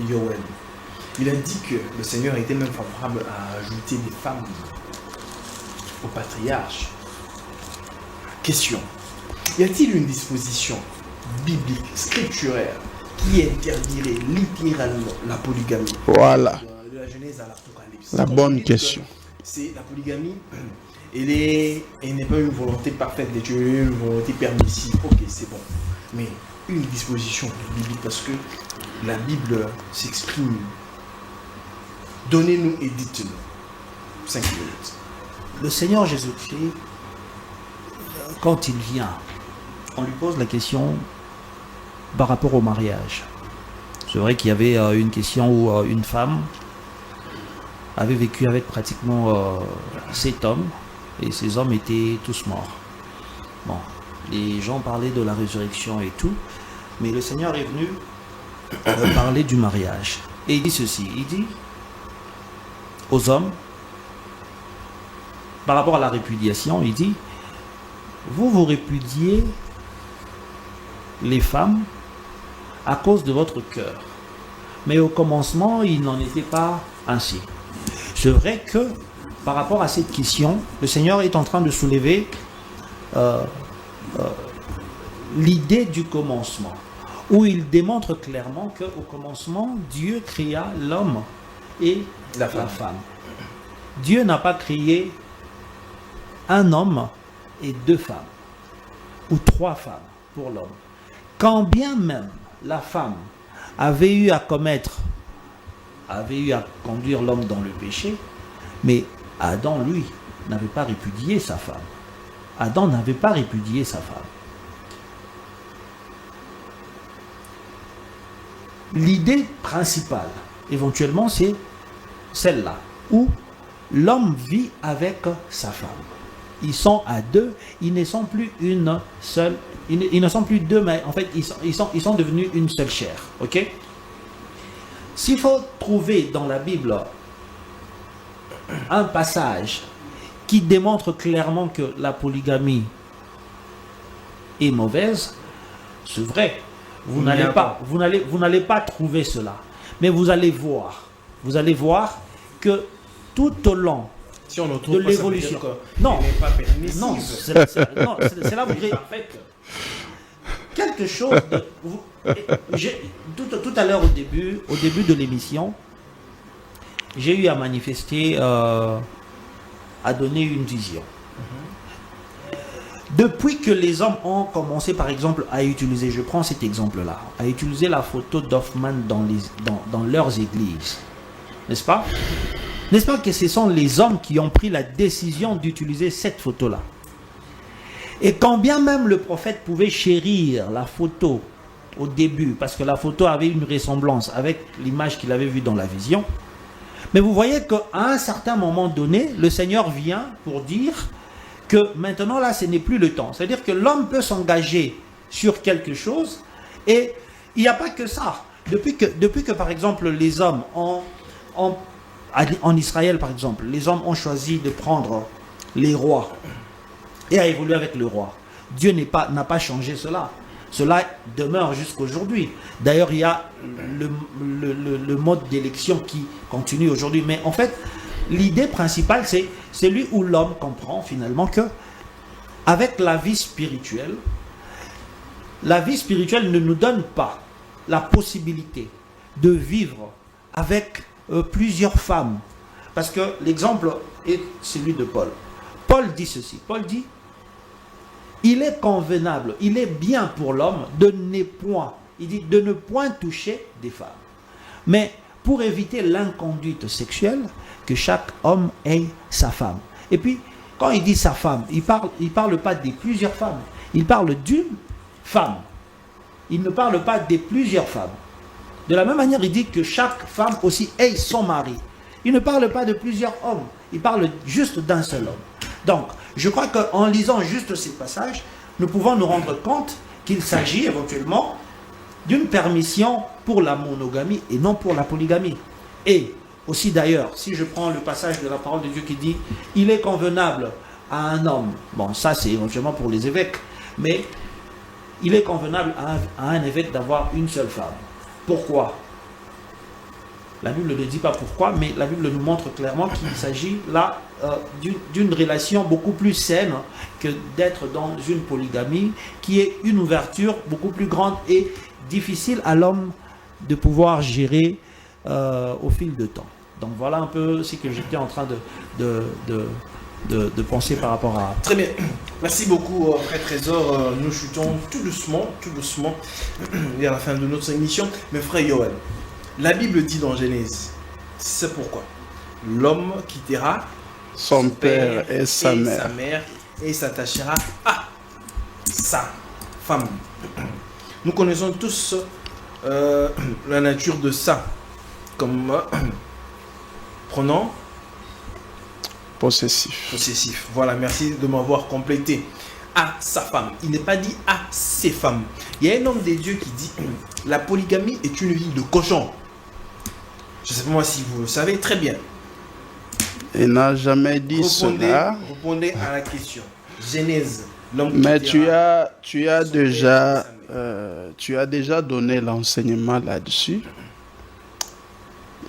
Yoel, il a dit que le Seigneur était même favorable à ajouter des femmes au patriarche. Question. Y a-t-il une disposition biblique, scripturaire, qui interdirait littéralement la polygamie? Voilà. De la Genèse à l'Apocalypse. La bonne question. C'est la polygamie. Elle n'est pas une volonté parfaite de Dieu, une volonté permissive. Ok, c'est bon. Mais une disposition biblique, parce que la Bible s'exprime. Donnez-nous et dites-nous. 5 minutes. Le Seigneur Jésus-Christ, quand il vient, on lui pose la question par rapport au mariage. C'est vrai qu'il y avait une question où une femme avait vécu avec pratiquement 7 hommes, et ces hommes étaient tous morts. Bon, les gens parlaient de la résurrection et tout, mais le Seigneur est venu parler du mariage. Et il dit ceci, il dit aux hommes, par rapport à la répudiation, il dit, vous répudiez les femmes à cause de votre cœur. Mais au commencement, il n'en était pas ainsi. C'est vrai que par rapport à cette question, le Seigneur est en train de soulever l'idée du commencement, où il démontre clairement qu'au commencement, Dieu créa l'homme et la femme. Dieu n'a pas créé un homme et 2 femmes, ou 3 femmes pour l'homme. Quand bien même la femme avait eu à conduire l'homme dans le péché, mais Adam, lui, n'avait pas répudié sa femme. Adam n'avait pas répudié sa femme. L'idée principale, éventuellement, c'est celle-là, où l'homme vit avec sa femme. Ils sont à 2, ils ne sont plus une seule, ils ne sont plus 2, mais en fait, ils sont devenus une seule chair. Ok? S'il faut trouver dans la Bible un passage qui démontre clairement que la polygamie est mauvaise, c'est vrai. Vous n'allez pas trouver cela. Mais vous allez voir que tout au long si on de l'évolution. Non, c'est là où vous direz, en fait, quelque chose tout à l'heure au début de l'émission, j'ai eu à manifester, à donner une vision. Depuis que les hommes ont commencé, par exemple, à utiliser, je prends cet exemple-là, à utiliser la photo d'Hoffman dans leurs églises, n'est-ce pas? N'est-ce pas que ce sont les hommes qui ont pris la décision d'utiliser cette photo-là? Et quand bien même le prophète pouvait chérir la photo au début, parce que la photo avait une ressemblance avec l'image qu'il avait vue dans la vision, mais vous voyez qu'à un certain moment donné, le Seigneur vient pour dire que maintenant là, ce n'est plus le temps. C'est-à-dire que l'homme peut s'engager sur quelque chose, et il n'y a pas que ça. Depuis que par exemple, les hommes en Israël, par exemple, les hommes ont choisi de prendre les rois et à évoluer avec le roi. Dieu n'a pas changé cela. Cela demeure jusqu'aujourd'hui. D'ailleurs, il y a le mode d'élection qui continue aujourd'hui. Mais en fait, l'idée principale, c'est celui où l'homme comprend finalement que, avec la vie spirituelle ne nous donne pas la possibilité de vivre avec plusieurs femmes. Parce que l'exemple est celui de Paul. Paul dit ceci. Paul dit, il est convenable, il est bien pour l'homme de ne point, il dit de ne point toucher des femmes. Mais pour éviter l'inconduite sexuelle, que chaque homme ait sa femme. Et puis, quand il dit sa femme, il parle pas de plusieurs femmes, il parle d'une femme. Il ne parle pas de plusieurs femmes. De la même manière, il dit que chaque femme aussi ait son mari. Il ne parle pas de plusieurs hommes, il parle juste d'un seul homme. Donc, je crois qu'en lisant juste ces passages, nous pouvons nous rendre compte qu'il s'agit éventuellement d'une permission pour la monogamie et non pour la polygamie. Et aussi d'ailleurs, si je prends le passage de la parole de Dieu qui dit « Il est convenable à un homme », bon ça c'est éventuellement pour les évêques, mais il est convenable à un évêque d'avoir une seule femme. Pourquoi ? La Bible ne dit pas pourquoi, mais la Bible nous montre clairement qu'il s'agit là d'une relation beaucoup plus saine que d'être dans une polygamie qui est une ouverture beaucoup plus grande et difficile à l'homme de pouvoir gérer au fil de temps. Donc voilà un peu ce que j'étais en train de penser par rapport à... Très bien. Merci beaucoup, Frère Trésor. Nous chutons tout doucement, vers la fin de notre émission. Mais Frère Yoel, la Bible dit dans Genèse, c'est pourquoi l'homme quittera son père et sa mère et s'attachera à sa femme. Nous connaissons tous la nature de ça comme pronom possessif. Voilà, merci de m'avoir complété. À sa femme. Il n'est pas dit à ses femmes. Il y a un homme des dieux qui dit la polygamie est une vie de cochon. Je ne sais pas moi si vous le savez très bien. Il n'a jamais dit cela. Répondez à la question. Genèse, l'homme qui mais tu as déjà donné l'enseignement là-dessus.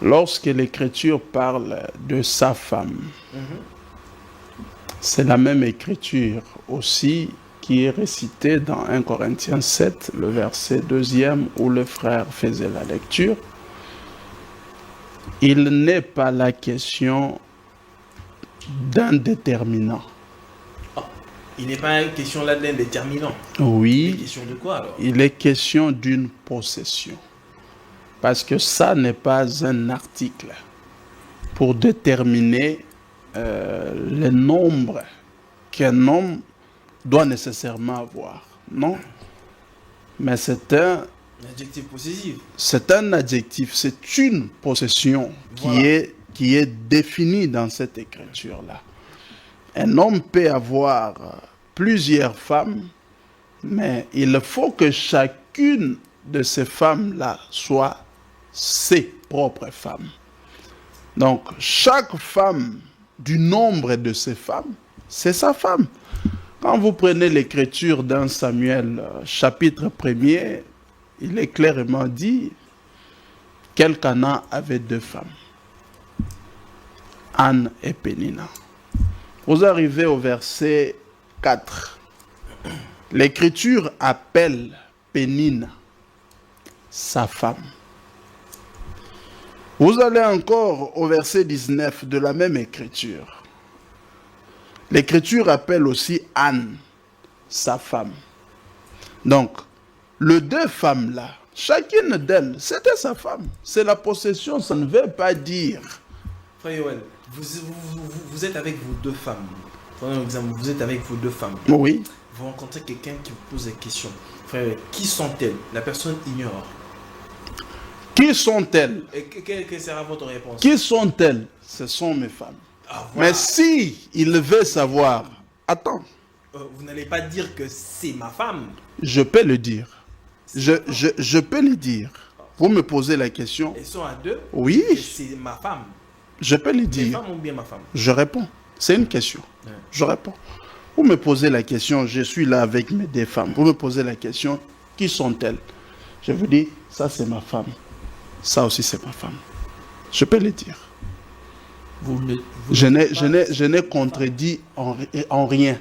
Lorsque l'Écriture parle de sa femme, c'est la même Écriture aussi qui est récitée dans 1 Corinthiens 7, le verset 2e, où le frère faisait la lecture. Il n'est pas la question d'un déterminant. Oh, il n'est pas une question là d'un déterminant. Oui. Il est question de quoi alors? Il est question d'une possession. Parce que ça n'est pas un article pour déterminer le nombre qu'un homme doit nécessairement avoir. Non. Mais c'est un adjectif possessif. C'est un adjectif, c'est une possession voilà. qui est définie dans cette écriture-là. Un homme peut avoir plusieurs femmes, mais il faut que chacune de ces femmes-là soit ses propres femmes. Donc, chaque femme du nombre de ces femmes, c'est sa femme. Quand vous prenez l'écriture d'un Samuel, chapitre 1er, il est clairement dit qu'Elkana avait 2 femmes, Anne et Pénina. Vous arrivez au verset 4. L'écriture appelle Pénina sa femme. Vous allez encore au verset 19 de la même écriture. L'écriture appelle aussi Anne sa femme. Donc, les 2 femmes-là, chacune d'elles, c'était sa femme. C'est la possession, ça ne veut pas dire. Frère Yoel, vous êtes avec vos 2 femmes. Prenons un exemple, vous êtes avec vos 2 femmes. Oui. Vous rencontrez quelqu'un qui vous pose des questions. Frère, qui sont-elles? La personne ignore. Qui sont-elles? Et quelle sera votre réponse? Qui sont-elles? Ce sont mes femmes. Ah, voilà. Mais si il veut savoir, attends. Vous n'allez pas dire que c'est ma femme. Je peux le dire. Je peux le dire. Vous me posez la question. Elles sont à 2. Oui. C'est ma femme. Je peux le dire. Mes femmes ou bien ma femme? Je réponds. C'est une question. Ouais. Je réponds. Vous me posez la question, je suis là avec mes 2 femmes. Vous me posez la question, qui sont-elles? Je vous dis, ça c'est ma femme. Ça aussi c'est ma femme. Je peux le dire. Je n'ai contredit en rien.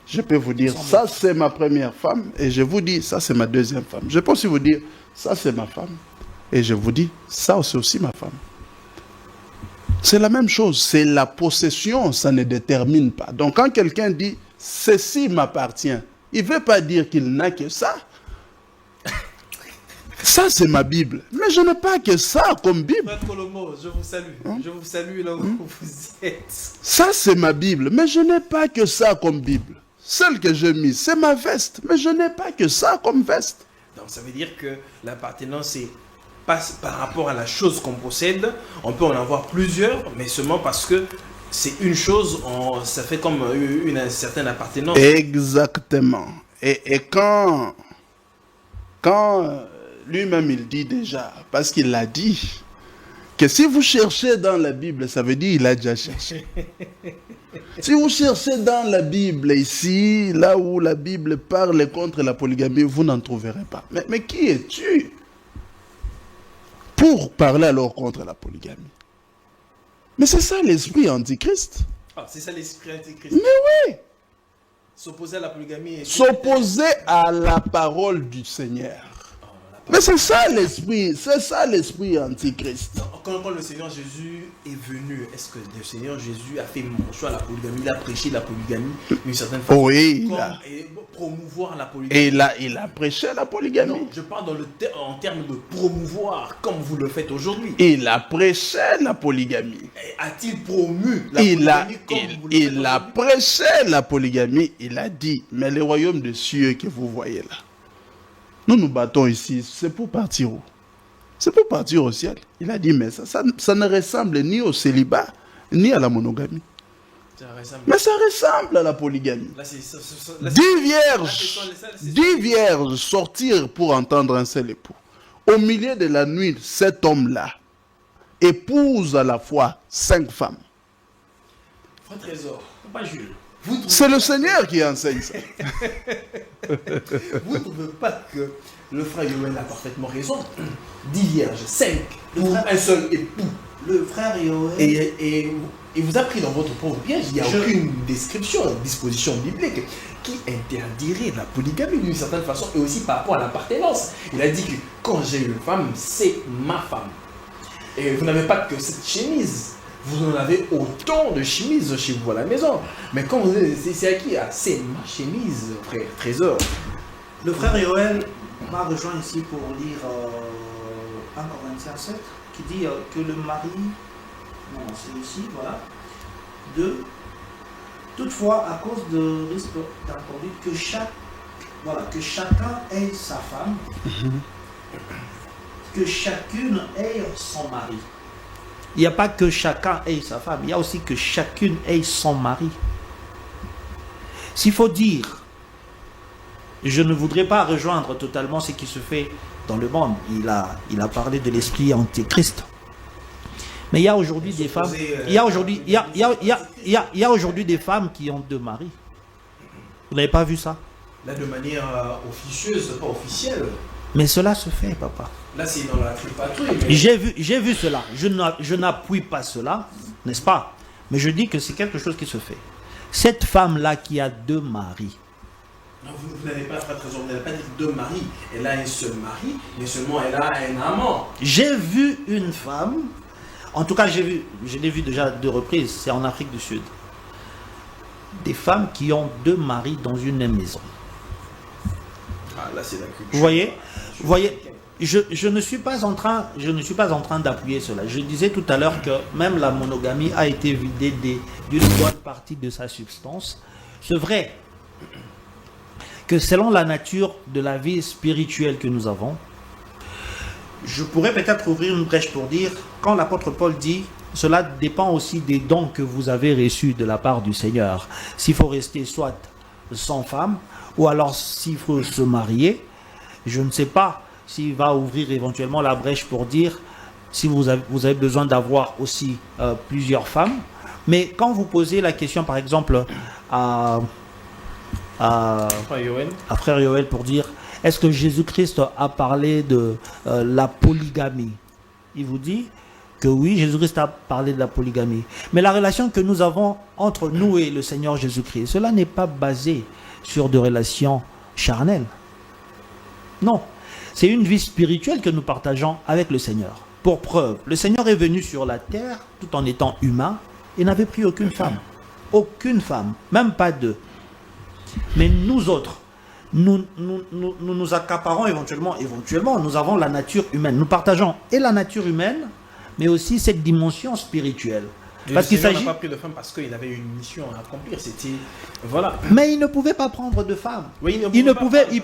Je peux vous dire, ça c'est ma première femme, et je vous dis, ça c'est ma deuxième femme. Je peux aussi vous dire, ça c'est ma femme, et je vous dis, ça c'est aussi ma femme. C'est la même chose, c'est la possession, ça ne détermine pas. Donc quand quelqu'un dit, ceci m'appartient. Il ne veut pas dire qu'il n'a que ça. Ça, c'est ma Bible. Mais je n'ai pas que ça comme Bible. Frère Colomo, je vous salue. Je vous salue là où vous êtes. Ça, c'est ma Bible. Mais je n'ai pas que ça comme Bible. Celle que j'ai mise, c'est ma veste. Mais je n'ai pas que ça comme veste. Donc ça veut dire que l'appartenance, c'est pas par rapport à la chose qu'on possède. On peut en avoir plusieurs, mais seulement parce que c'est une chose, ça fait comme une certaine appartenance. Exactement. Et quand lui-même il dit déjà, parce qu'il l'a dit, que si vous cherchez dans la Bible, ça veut dire qu'il a déjà cherché. Si vous cherchez dans la Bible ici, là où la Bible parle contre la polygamie, vous n'en trouverez pas. Mais qui es-tu pour parler alors contre la polygamie? Mais c'est ça l'esprit antichrist. Ah, c'est ça l'esprit antichrist. Mais oui. S'opposer à la polygamie. S'opposer à la parole du Seigneur. Mais c'est ça l'esprit antichrist. Quand le Seigneur Jésus est venu, est-ce que le Seigneur Jésus a fait mention à la polygamie, il a prêché la polygamie d'une certaine façon? Oui, et promouvoir la polygamie. Et il a prêché la polygamie. Non, je parle en termes de promouvoir, comme vous le faites aujourd'hui. Il a prêché la polygamie. A-t-il promu la polygamie comme vous le faites Il a prêché la polygamie. Il a dit, mais le royaume des cieux que vous voyez là, nous nous battons ici, c'est pour partir où? C'est pour partir au ciel. Il a dit, mais ça ne ressemble ni au célibat, ni à la monogamie. Mais ça ressemble à la polygamie. 10 vierges sortir pour entendre un seul époux. Au milieu de la nuit, cet homme-là épouse à la fois 5 femmes. Frère Trésor, pas Jules. C'est le Seigneur qui enseigne ça. Vous ne trouvez pas que le frère Yoel a parfaitement raison? 10 vierges, 5 pour un seul époux. Le frère Yoel... Et vous a pris dans votre pauvre piège. Il n'y a aucune description, disposition biblique qui interdirait la polygamie d'une certaine façon et aussi par rapport à l'appartenance. Il a dit que quand j'ai une femme, c'est ma femme. Et vous n'avez pas que cette chemise. Vous en avez autant de chemises chez vous à la maison. Mais quand vous êtes, c'est à qui? C'est ma chemise, frère Trésor. Le frère Yoel m'a rejoint ici pour lire 1 Corinthiens 7, qui dit que le mari, non c'est ici, voilà, toutefois à cause de risque d'inconduite, que chacun ait sa femme, que chacune ait son mari. Il n'y a pas que chacun ait sa femme, il y a aussi que chacune ait son mari. S'il faut dire, je ne voudrais pas rejoindre totalement ce qui se fait dans le monde. Il a parlé de l'esprit antéchrist. Mais il y a aujourd'hui des femmes, il y a aujourd'hui des femmes qui ont 2 maris. Vous n'avez pas vu ça? Là, de manière officieuse, pas officielle. Mais cela se fait, papa. Là, c'est dans la tripatouille. Mais... J'ai vu cela. Je n'appuie pas cela, n'est-ce pas? Mais je dis que c'est quelque chose qui se fait. Cette femme-là qui a 2 maris. Non, vous n'avez pas, frère Trésor, vous n'avez pas dit 2 maris. Elle a un seul mari, mais seulement elle a un amant. J'ai vu une femme, en tout cas je l'ai vu déjà 2 reprises, c'est en Afrique du Sud. Des femmes qui ont 2 maris dans une même maison. Ah, là, c'est la culture. Vous voyez, je ne suis pas en train d'appuyer cela. Je disais tout à l'heure que même la monogamie a été vidée d'une bonne partie de sa substance. C'est vrai que selon la nature de la vie spirituelle que nous avons, je pourrais peut-être ouvrir une brèche pour dire, quand l'apôtre Paul dit, cela dépend aussi des dons que vous avez reçus de la part du Seigneur. S'il faut rester soit sans femme, ou alors s'il faut se marier, je ne sais pas s'il va ouvrir éventuellement la brèche pour dire si vous avez besoin d'avoir aussi plusieurs femmes. Mais quand vous posez la question, par exemple, à Frère Yoel pour dire est-ce que Jésus-Christ a parlé de la polygamie? Il vous dit que oui, Jésus-Christ a parlé de la polygamie. Mais la relation que nous avons entre nous et le Seigneur Jésus-Christ, cela n'est pas basé sur des relations charnelles. Non, c'est une vie spirituelle que nous partageons avec le Seigneur. Pour preuve, le Seigneur est venu sur la terre tout en étant humain et n'avait pris aucune femme. Aucune femme, même pas 2. Mais nous autres, nous accaparons éventuellement, nous avons la nature humaine. Nous partageons et la nature humaine, mais aussi cette dimension spirituelle. Parce qu'il n'a pas pris de femme parce qu'il avait une mission à accomplir. C'était voilà. Mais il ne pouvait pas prendre de femme. Oui, il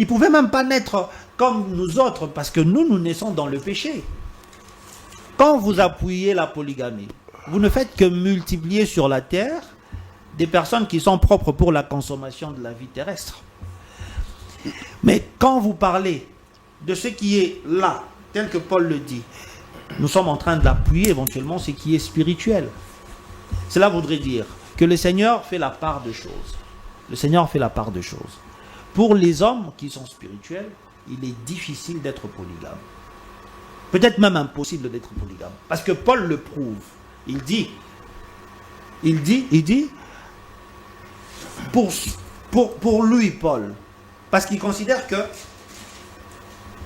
pouvait même pas naître comme nous autres parce que nous naissons dans le péché. Quand vous appuyez la polygamie, vous ne faites que multiplier sur la terre des personnes qui sont propres pour la consommation de la vie terrestre. Mais quand vous parlez de ce qui est là, tel que Paul le dit, nous sommes en train d'appuyer éventuellement ce qui est spirituel. Cela voudrait dire que le Seigneur fait la part de choses. Le Seigneur fait la part de choses. Pour les hommes qui sont spirituels, il est difficile d'être polygame. Peut-être même impossible d'être polygame. Parce que Paul le prouve. Il dit, pour lui, Paul, parce qu'il considère que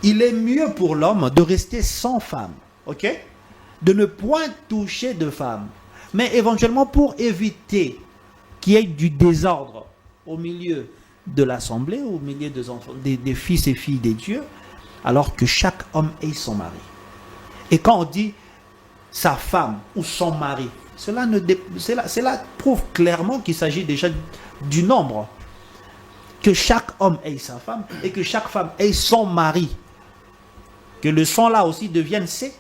il est mieux pour l'homme de rester sans femme. Ok, de ne point toucher de femme, mais éventuellement pour éviter qu'il y ait du désordre au milieu de l'assemblée, au milieu des enfants, des fils et filles des dieux, alors que chaque homme ait son mari. Et quand on dit sa femme ou son mari, cela prouve clairement qu'il s'agit déjà du nombre. Que chaque homme ait sa femme et que chaque femme ait son mari. Que le son là aussi devienne C.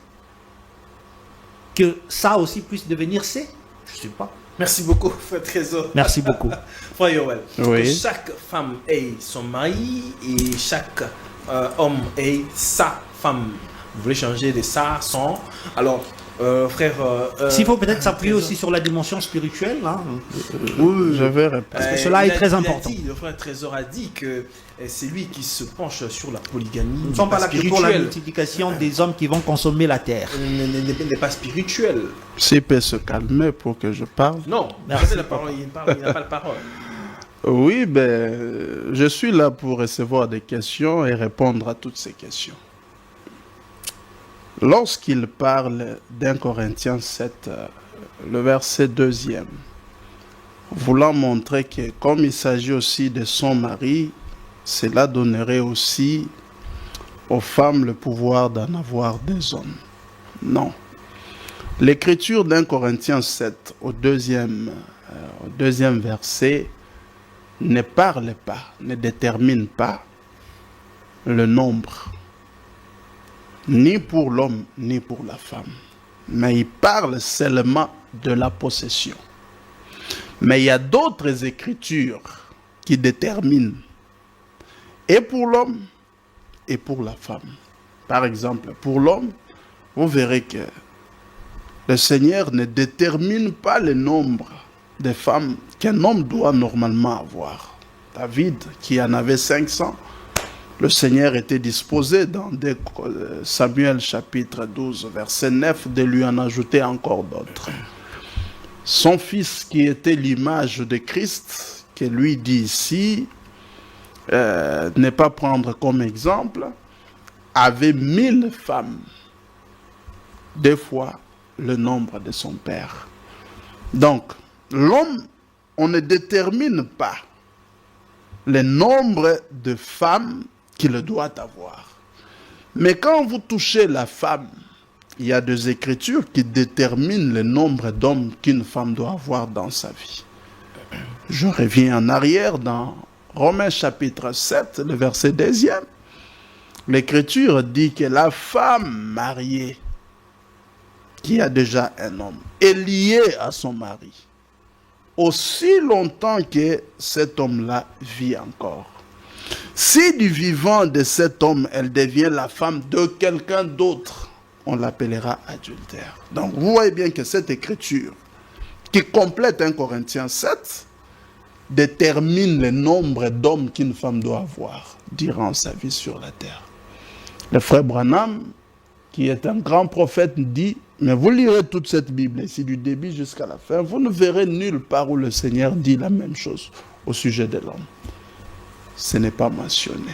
Que ça aussi puisse devenir C. Je ne sais pas. Merci beaucoup, Frère Trésor. Merci beaucoup. Frère Yoel, oui. Que chaque femme ait son mari et chaque homme ait sa femme. Vous voulez changer de ça, son. Alors, frère... S'il faut peut-être s'appuyer aussi sur la dimension spirituelle. Hein. Oui, je vais répondre. Parce que cela est très important. Le frère Trésor a dit que c'est lui qui se penche sur la polygamie. Nous ne sommes pas là que pour la multiplication des hommes qui vont consommer la terre. N'est pas spirituel. S'il peut se calmer pour que je parle. Non, merci. La parole, il n'a pas la parole. Oui, je suis là pour recevoir des questions et répondre à toutes ces questions. Lorsqu'il parle d'un Corinthiens 7, le verset 2e, voulant montrer que comme il s'agit aussi de son mari, cela donnerait aussi aux femmes le pouvoir d'en avoir des hommes. Non. L'écriture d'un Corinthiens 7 au deuxième verset ne parle pas, ne détermine pas le nombre, ni pour l'homme, ni pour la femme. Mais il parle seulement de la possession. Mais il y a d'autres écritures qui déterminent et pour l'homme et pour la femme. Par exemple, pour l'homme, vous verrez que le Seigneur ne détermine pas le nombre de femmes qu'un homme doit normalement avoir. David, qui en avait 500, le Seigneur était disposé dans Samuel chapitre 12, verset 9, de lui en ajouter encore d'autres. Son fils, qui était l'image de Christ, que lui dit ici, ne pas prendre comme exemple, avait 1000 femmes, 2 fois le nombre de son père. Donc, l'homme, on ne détermine pas le nombre de femmes qu'il doit avoir. Mais quand vous touchez la femme, il y a des écritures qui déterminent le nombre d'hommes qu'une femme doit avoir dans sa vie. Je reviens en arrière dans Romains chapitre 7, le verset 2e. L'écriture dit que la femme mariée, qui a déjà un homme, est liée à son mari aussi longtemps que cet homme-là vit encore. Si du vivant de cet homme, elle devient la femme de quelqu'un d'autre, on l'appellera adultère. Donc vous voyez bien que cette écriture, qui complète 1 Corinthiens 7, détermine le nombre d'hommes qu'une femme doit avoir durant sa vie sur la terre. Le frère Branham, qui est un grand prophète, dit, mais vous lirez toute cette Bible ici du début jusqu'à la fin, vous ne verrez nulle part où le Seigneur dit la même chose au sujet de l'homme. Ce n'est pas mentionné.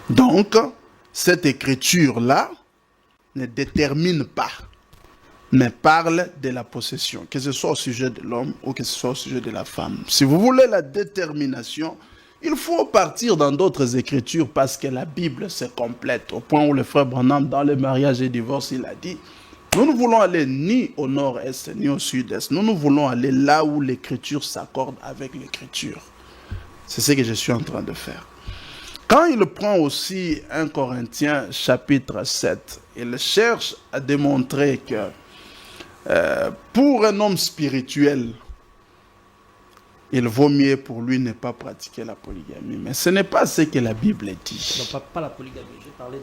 Donc, cette écriture-là ne détermine pas mais parle de la possession, que ce soit au sujet de l'homme ou que ce soit au sujet de la femme. Si vous voulez la détermination, il faut partir dans d'autres écritures parce que la Bible se complète. Au point où le frère Branham, dans le mariage et divorce, il a dit, nous ne voulons aller ni au nord-est ni au sud-est. Nous voulons aller là où l'écriture s'accorde avec l'écriture. C'est ce que je suis en train de faire. Quand il prend aussi 1 Corinthiens chapitre 7, il cherche à démontrer que pour un homme spirituel, il vaut mieux pour lui ne pas pratiquer la polygamie. Mais ce n'est pas ce que la Bible dit. Non, pas la polygamie, j'ai parlé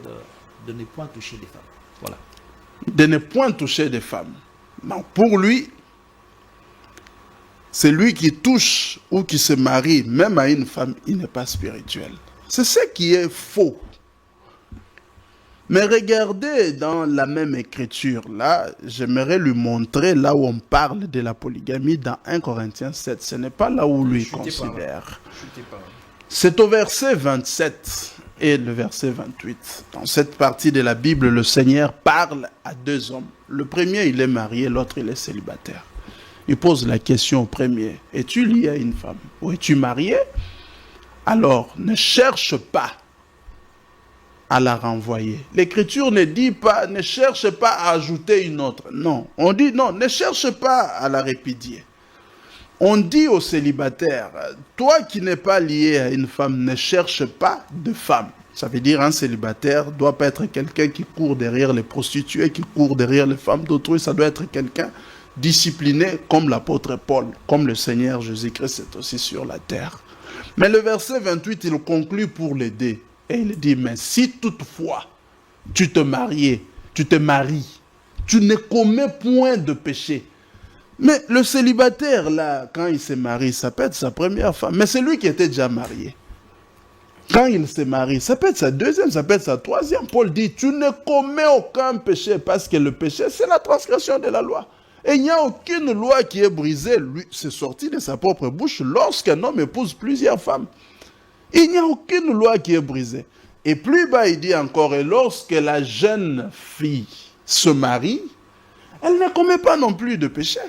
de ne point toucher des femmes. Voilà. De ne point toucher des femmes. Non, pour lui, celui qui touche ou qui se marie, même à une femme, il n'est pas spirituel. C'est ce qui est faux. Mais regardez dans la même écriture, là, j'aimerais lui montrer là où on parle de la polygamie dans 1 Corinthiens 7. Ce n'est pas là où lui considère. C'est au verset 27 et le verset 28. Dans cette partie de la Bible, le Seigneur parle à deux hommes. Le premier, il est marié, l'autre, il est célibataire. Il pose la question au premier, es-tu lié à une femme ou es-tu marié? Alors, ne cherche pas à la renvoyer. L'écriture ne dit pas, ne cherche pas à ajouter une autre. Non, on dit non, ne cherche pas à la répudier. On dit aux célibataires, toi qui n'es pas lié à une femme, ne cherche pas de femme. Ça veut dire un célibataire ne doit pas être quelqu'un qui court derrière les prostituées, qui court derrière les femmes d'autrui. Ça doit être quelqu'un discipliné comme l'apôtre Paul, comme le Seigneur Jésus-Christ est aussi sur la terre. Mais le verset 28, il conclut pour l'aider. Et il dit, mais si toutefois tu te maries, tu ne commets point de péché. Mais le célibataire, là, quand il se marie, ça peut être sa première femme. Mais c'est lui qui était déjà marié. Quand il se marie, ça peut être sa deuxième, ça peut être sa troisième. Paul dit, tu ne commets aucun péché parce que le péché, c'est la transgression de la loi. Et il n'y a aucune loi qui est brisée. Lui, c'est sorti de sa propre bouche lorsqu'un homme épouse plusieurs femmes. Il n'y a aucune loi qui est brisée. Et plus bas, il dit encore, et lorsque la jeune fille se marie, elle ne commet pas non plus de péché.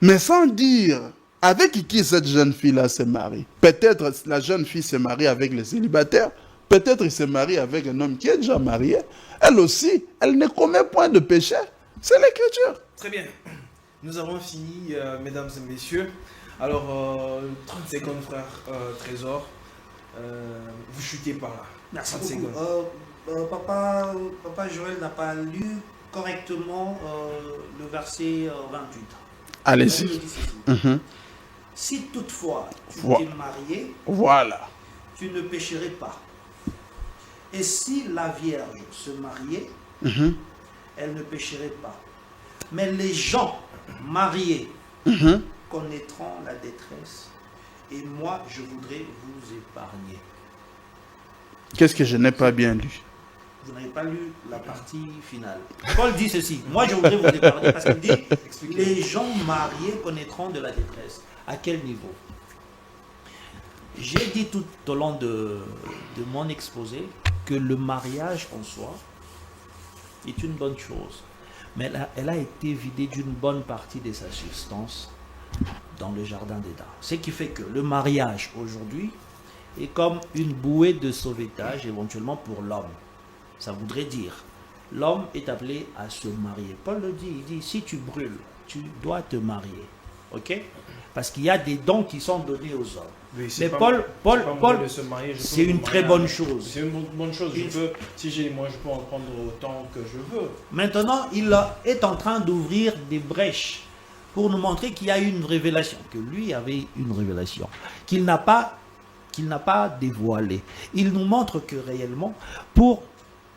Mais sans dire avec qui cette jeune fille-là se marie. Peut-être la jeune fille se marie avec les célibataires, peut-être il se marie avec un homme qui est déjà marié. Elle aussi, elle ne commet point de péché. C'est l'écriture. Très bien. Nous avons fini, mesdames et messieurs. Alors, 30 secondes, frère Trésor. Vous chutez par là. Merci beaucoup. Papa Joël n'a pas lu correctement le verset 28. Allez-y. Si toutefois tu t'es marié, voilà, tu ne pécherais pas. Et si la Vierge se mariait, elle ne pécherait pas. Mais les gens mariés connaîtront la détresse. Et moi, je voudrais vous épargner. Qu'est-ce que je n'ai pas bien lu? Vous n'avez pas lu la partie finale. Paul dit ceci. Moi, je voudrais vous épargner parce qu'il dit les gens mariés connaîtront de la détresse. À quel niveau? J'ai dit tout au long de mon exposé que le mariage en soi est une bonne chose. Mais elle a été vidée d'une bonne partie de sa substance dans le jardin d'Éden. Ce qui fait que le mariage aujourd'hui est comme une bouée de sauvetage éventuellement pour l'homme. Ça voudrait dire, l'homme est appelé à se marier. Paul le dit, il dit, si tu brûles, tu dois te marier. Ok? Parce qu'il y a des dons qui sont donnés aux hommes. Oui, mais Paul c'est une très bonne chose. C'est une bonne chose. Si j'ai les moyens, je peux en prendre autant que je veux. Maintenant, il est en train d'ouvrir des brèches pour nous montrer qu'il y a une révélation, que lui avait une révélation, qu'il n'a pas dévoilée. Il nous montre que réellement, pour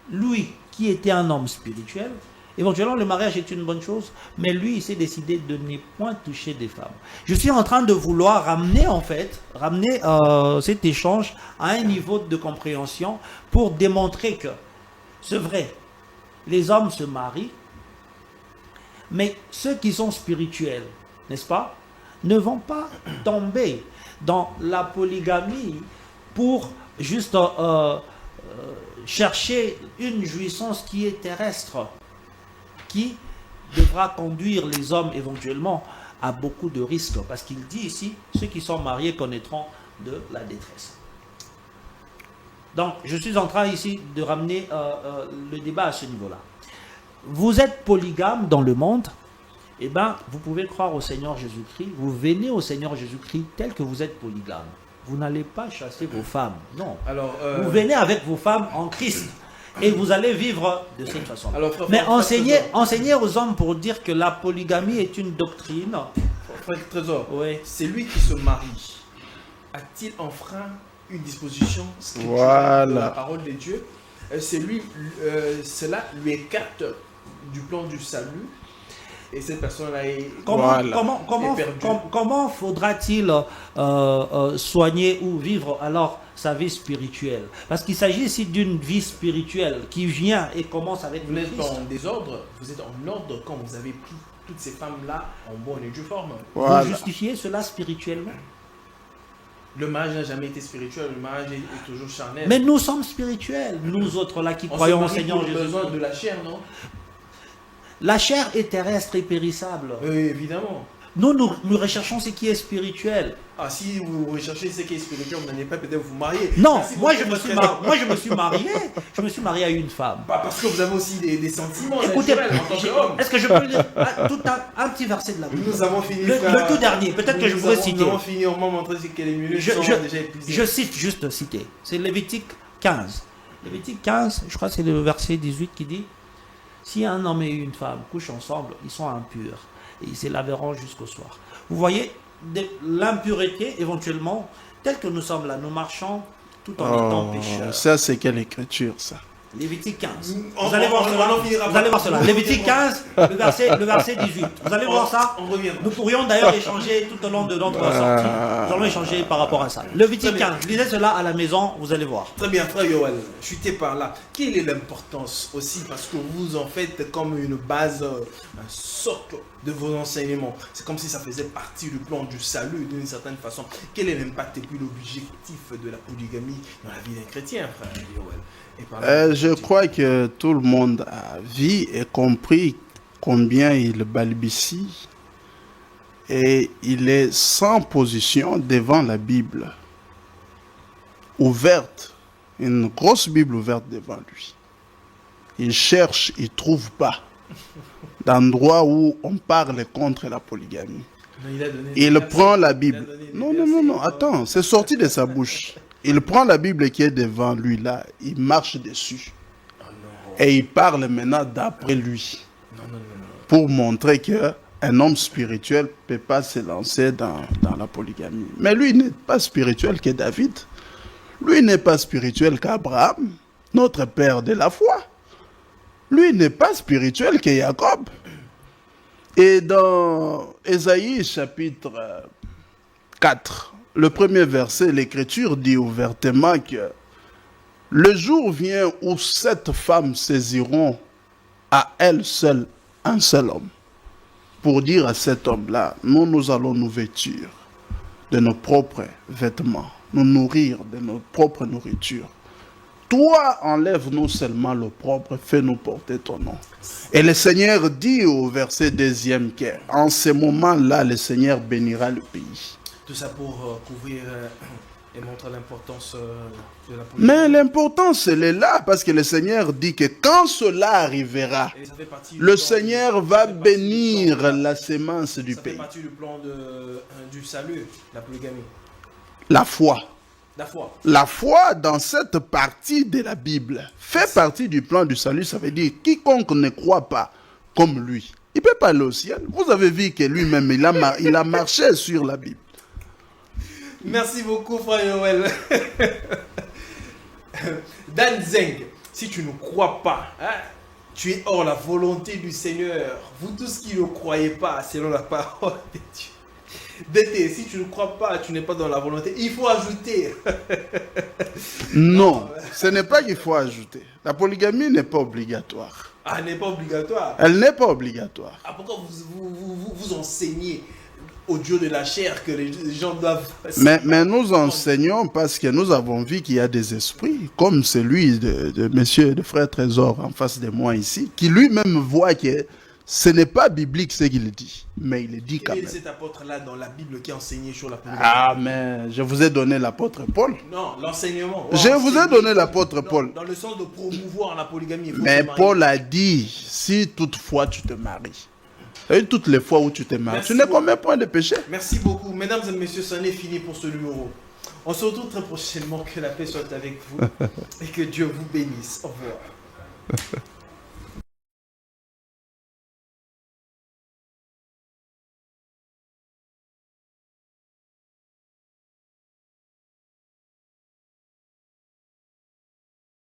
lui, qui était un homme spirituel, éventuellement le mariage est une bonne chose, mais lui, il s'est décidé de ne point toucher des femmes. Je suis en train de vouloir ramener cet échange à un niveau de compréhension pour démontrer que, c'est vrai, les hommes se marient, mais ceux qui sont spirituels, n'est-ce pas, ne vont pas tomber dans la polygamie pour juste chercher une jouissance qui est terrestre, qui devra conduire les hommes éventuellement à beaucoup de risques. Parce qu'il dit ici, ceux qui sont mariés connaîtront de la détresse. Donc, je suis en train ici de ramener le débat à ce niveau-là. Vous êtes polygame dans le monde, eh bien, vous pouvez croire au Seigneur Jésus-Christ, vous venez au Seigneur Jésus-Christ tel que vous êtes polygame. Vous n'allez pas chasser vos femmes, non. Alors, vous venez avec vos femmes en Christ et vous allez vivre de cette façon. Mais enseignez aux hommes pour dire que la polygamie est une doctrine. Frère Trésor, oui. C'est lui qui se marie. A-t-il enfreint une disposition scripturale de la parole de Dieu? Cela lui écarte du plan du salut et cette personne-là est comment faudra-t-il soigner ou vivre alors sa vie spirituelle? Parce qu'il s'agit ici d'une vie spirituelle qui vient et commence avec vous êtes en désordre, vous êtes en ordre quand vous avez pris toutes ces femmes-là en bonne et due forme. Vous justifiez cela spirituellement? Le mariage n'a jamais été spirituel, le mariage est toujours charnel. Mais nous sommes spirituels, nous autres là qui croyons au Seigneur Jésus. On a besoin de la chair, non? La chair est terrestre et périssable. Oui, évidemment. Nous recherchons ce qui est spirituel. Ah, si vous recherchez ce qui est spirituel, vous n'allez pas peut-être vous marier. Non, moi je me suis marié à une femme. Bah, parce que vous avez aussi des sentiments. Écoutez, est-ce que je peux lire un petit verset de la Bible? Nous avons fini. Le tout dernier, peut-être que je pourrais citer. Nous avons fini, on m'a montré que les minutes sont déjà épuisées. Je cite juste citer. C'est Lévitique 15. Lévitique 15, je crois que c'est le verset 18 qui dit: si un homme et une femme couchent ensemble, ils sont impurs et ils se laveront jusqu'au soir. Vous voyez, l'impureté, éventuellement, telle que nous sommes là, nous marchons tout en étant pécheurs. Ça, c'est quelle écriture, ça? Lévitique 15. Vous allez voir cela. Vous allez voir cela. Lévitique 15, le verset 18. Vous allez voir ça. Nous pourrions d'ailleurs échanger tout au long de notre sortie. Nous allons échanger par rapport à ça. Lévitique 15. Lisez cela à la maison, vous allez voir. Très bien, frère Yoel. Chuté par là. Quelle est l'importance aussi? Parce que vous en faites comme une base, un socle de vos enseignements. C'est comme si ça faisait partie du plan du salut d'une certaine façon. Quel est l'impact et puis l'objectif de la polygamie dans la vie d'un chrétien, frère Yoel? Je crois que tout le monde a vu et compris combien il balbutie et il est sans position devant la Bible ouverte, une grosse Bible ouverte devant lui. Il cherche, il ne trouve pas d'endroit où on parle contre la polygamie. Il prend la Bible. Non, attends, c'est sorti de sa bouche. Il prend la Bible qui est devant lui là, il marche dessus. Et il parle maintenant d'après lui. Pour montrer qu'un homme spirituel ne peut pas se lancer dans la polygamie. Mais lui n'est pas spirituel que David. Lui n'est pas spirituel qu'Abraham, notre père de la foi. Lui n'est pas spirituel que Jacob. Et dans Ésaïe chapitre 4, le premier verset, l'Écriture dit ouvertement que le jour vient où 7 femmes saisiront à elles seules un seul homme. Pour dire à cet homme-là, nous allons nous vêtir de nos propres vêtements, nous nourrir de notre propre nourriture. Toi, enlève-nous seulement le propre, fais-nous porter ton nom. Et le Seigneur dit au verset 2e qu'en ce moment-là, le Seigneur bénira le pays. Tout ça pour couvrir et montrer l'importance de la politique. Mais l'importance, elle est là, parce que le Seigneur dit que quand cela arrivera, le Seigneur va bénir la sémence du pays. Ça fait partie du plan du salut, la polygamie. La foi. La foi. La foi dans cette partie de la Bible fait partie du plan du salut. Ça veut dire quiconque ne croit pas comme lui, il ne peut pas aller au ciel. Vous avez vu que lui-même, il a marché sur la Bible. Merci beaucoup, frère Yoel. Dan Zeng, si tu ne crois pas, tu es hors la volonté du Seigneur. Vous tous qui ne croyez pas selon la parole de Dieu. Dété, si tu ne crois pas, tu n'es pas dans la volonté. Il faut ajouter. Non, ce n'est pas qu'il faut ajouter. La polygamie n'est pas obligatoire. Ah, elle n'est pas obligatoire. Elle n'est pas obligatoire. Ah, pourquoi vous enseignez au Dieu de la chair que les gens doivent... Mais nous enseignons parce que nous avons vu qu'il y a des esprits, comme celui de monsieur, de frère Trésor en face de moi ici, qui lui-même voit que Ce n'est pas biblique ce qu'il dit, mais il est dit quand Quel même. est cet apôtre-là dans la Bible qui a enseigné sur la polygamie? Ah, mais je vous ai donné l'apôtre Paul. Non, l'enseignement. Je vous ai donné l'apôtre Paul. Dans le sens de promouvoir la polygamie. il faut Mais se marier. Paul a dit, si toutefois tu te maries, et toutes les fois où tu te maries, Merci tu n'es beaucoup. combien point de péché? Merci beaucoup. Mesdames et messieurs, c'en est fini pour ce numéro. On se retrouve très prochainement. Que la paix soit avec vous et que Dieu vous bénisse. Au revoir.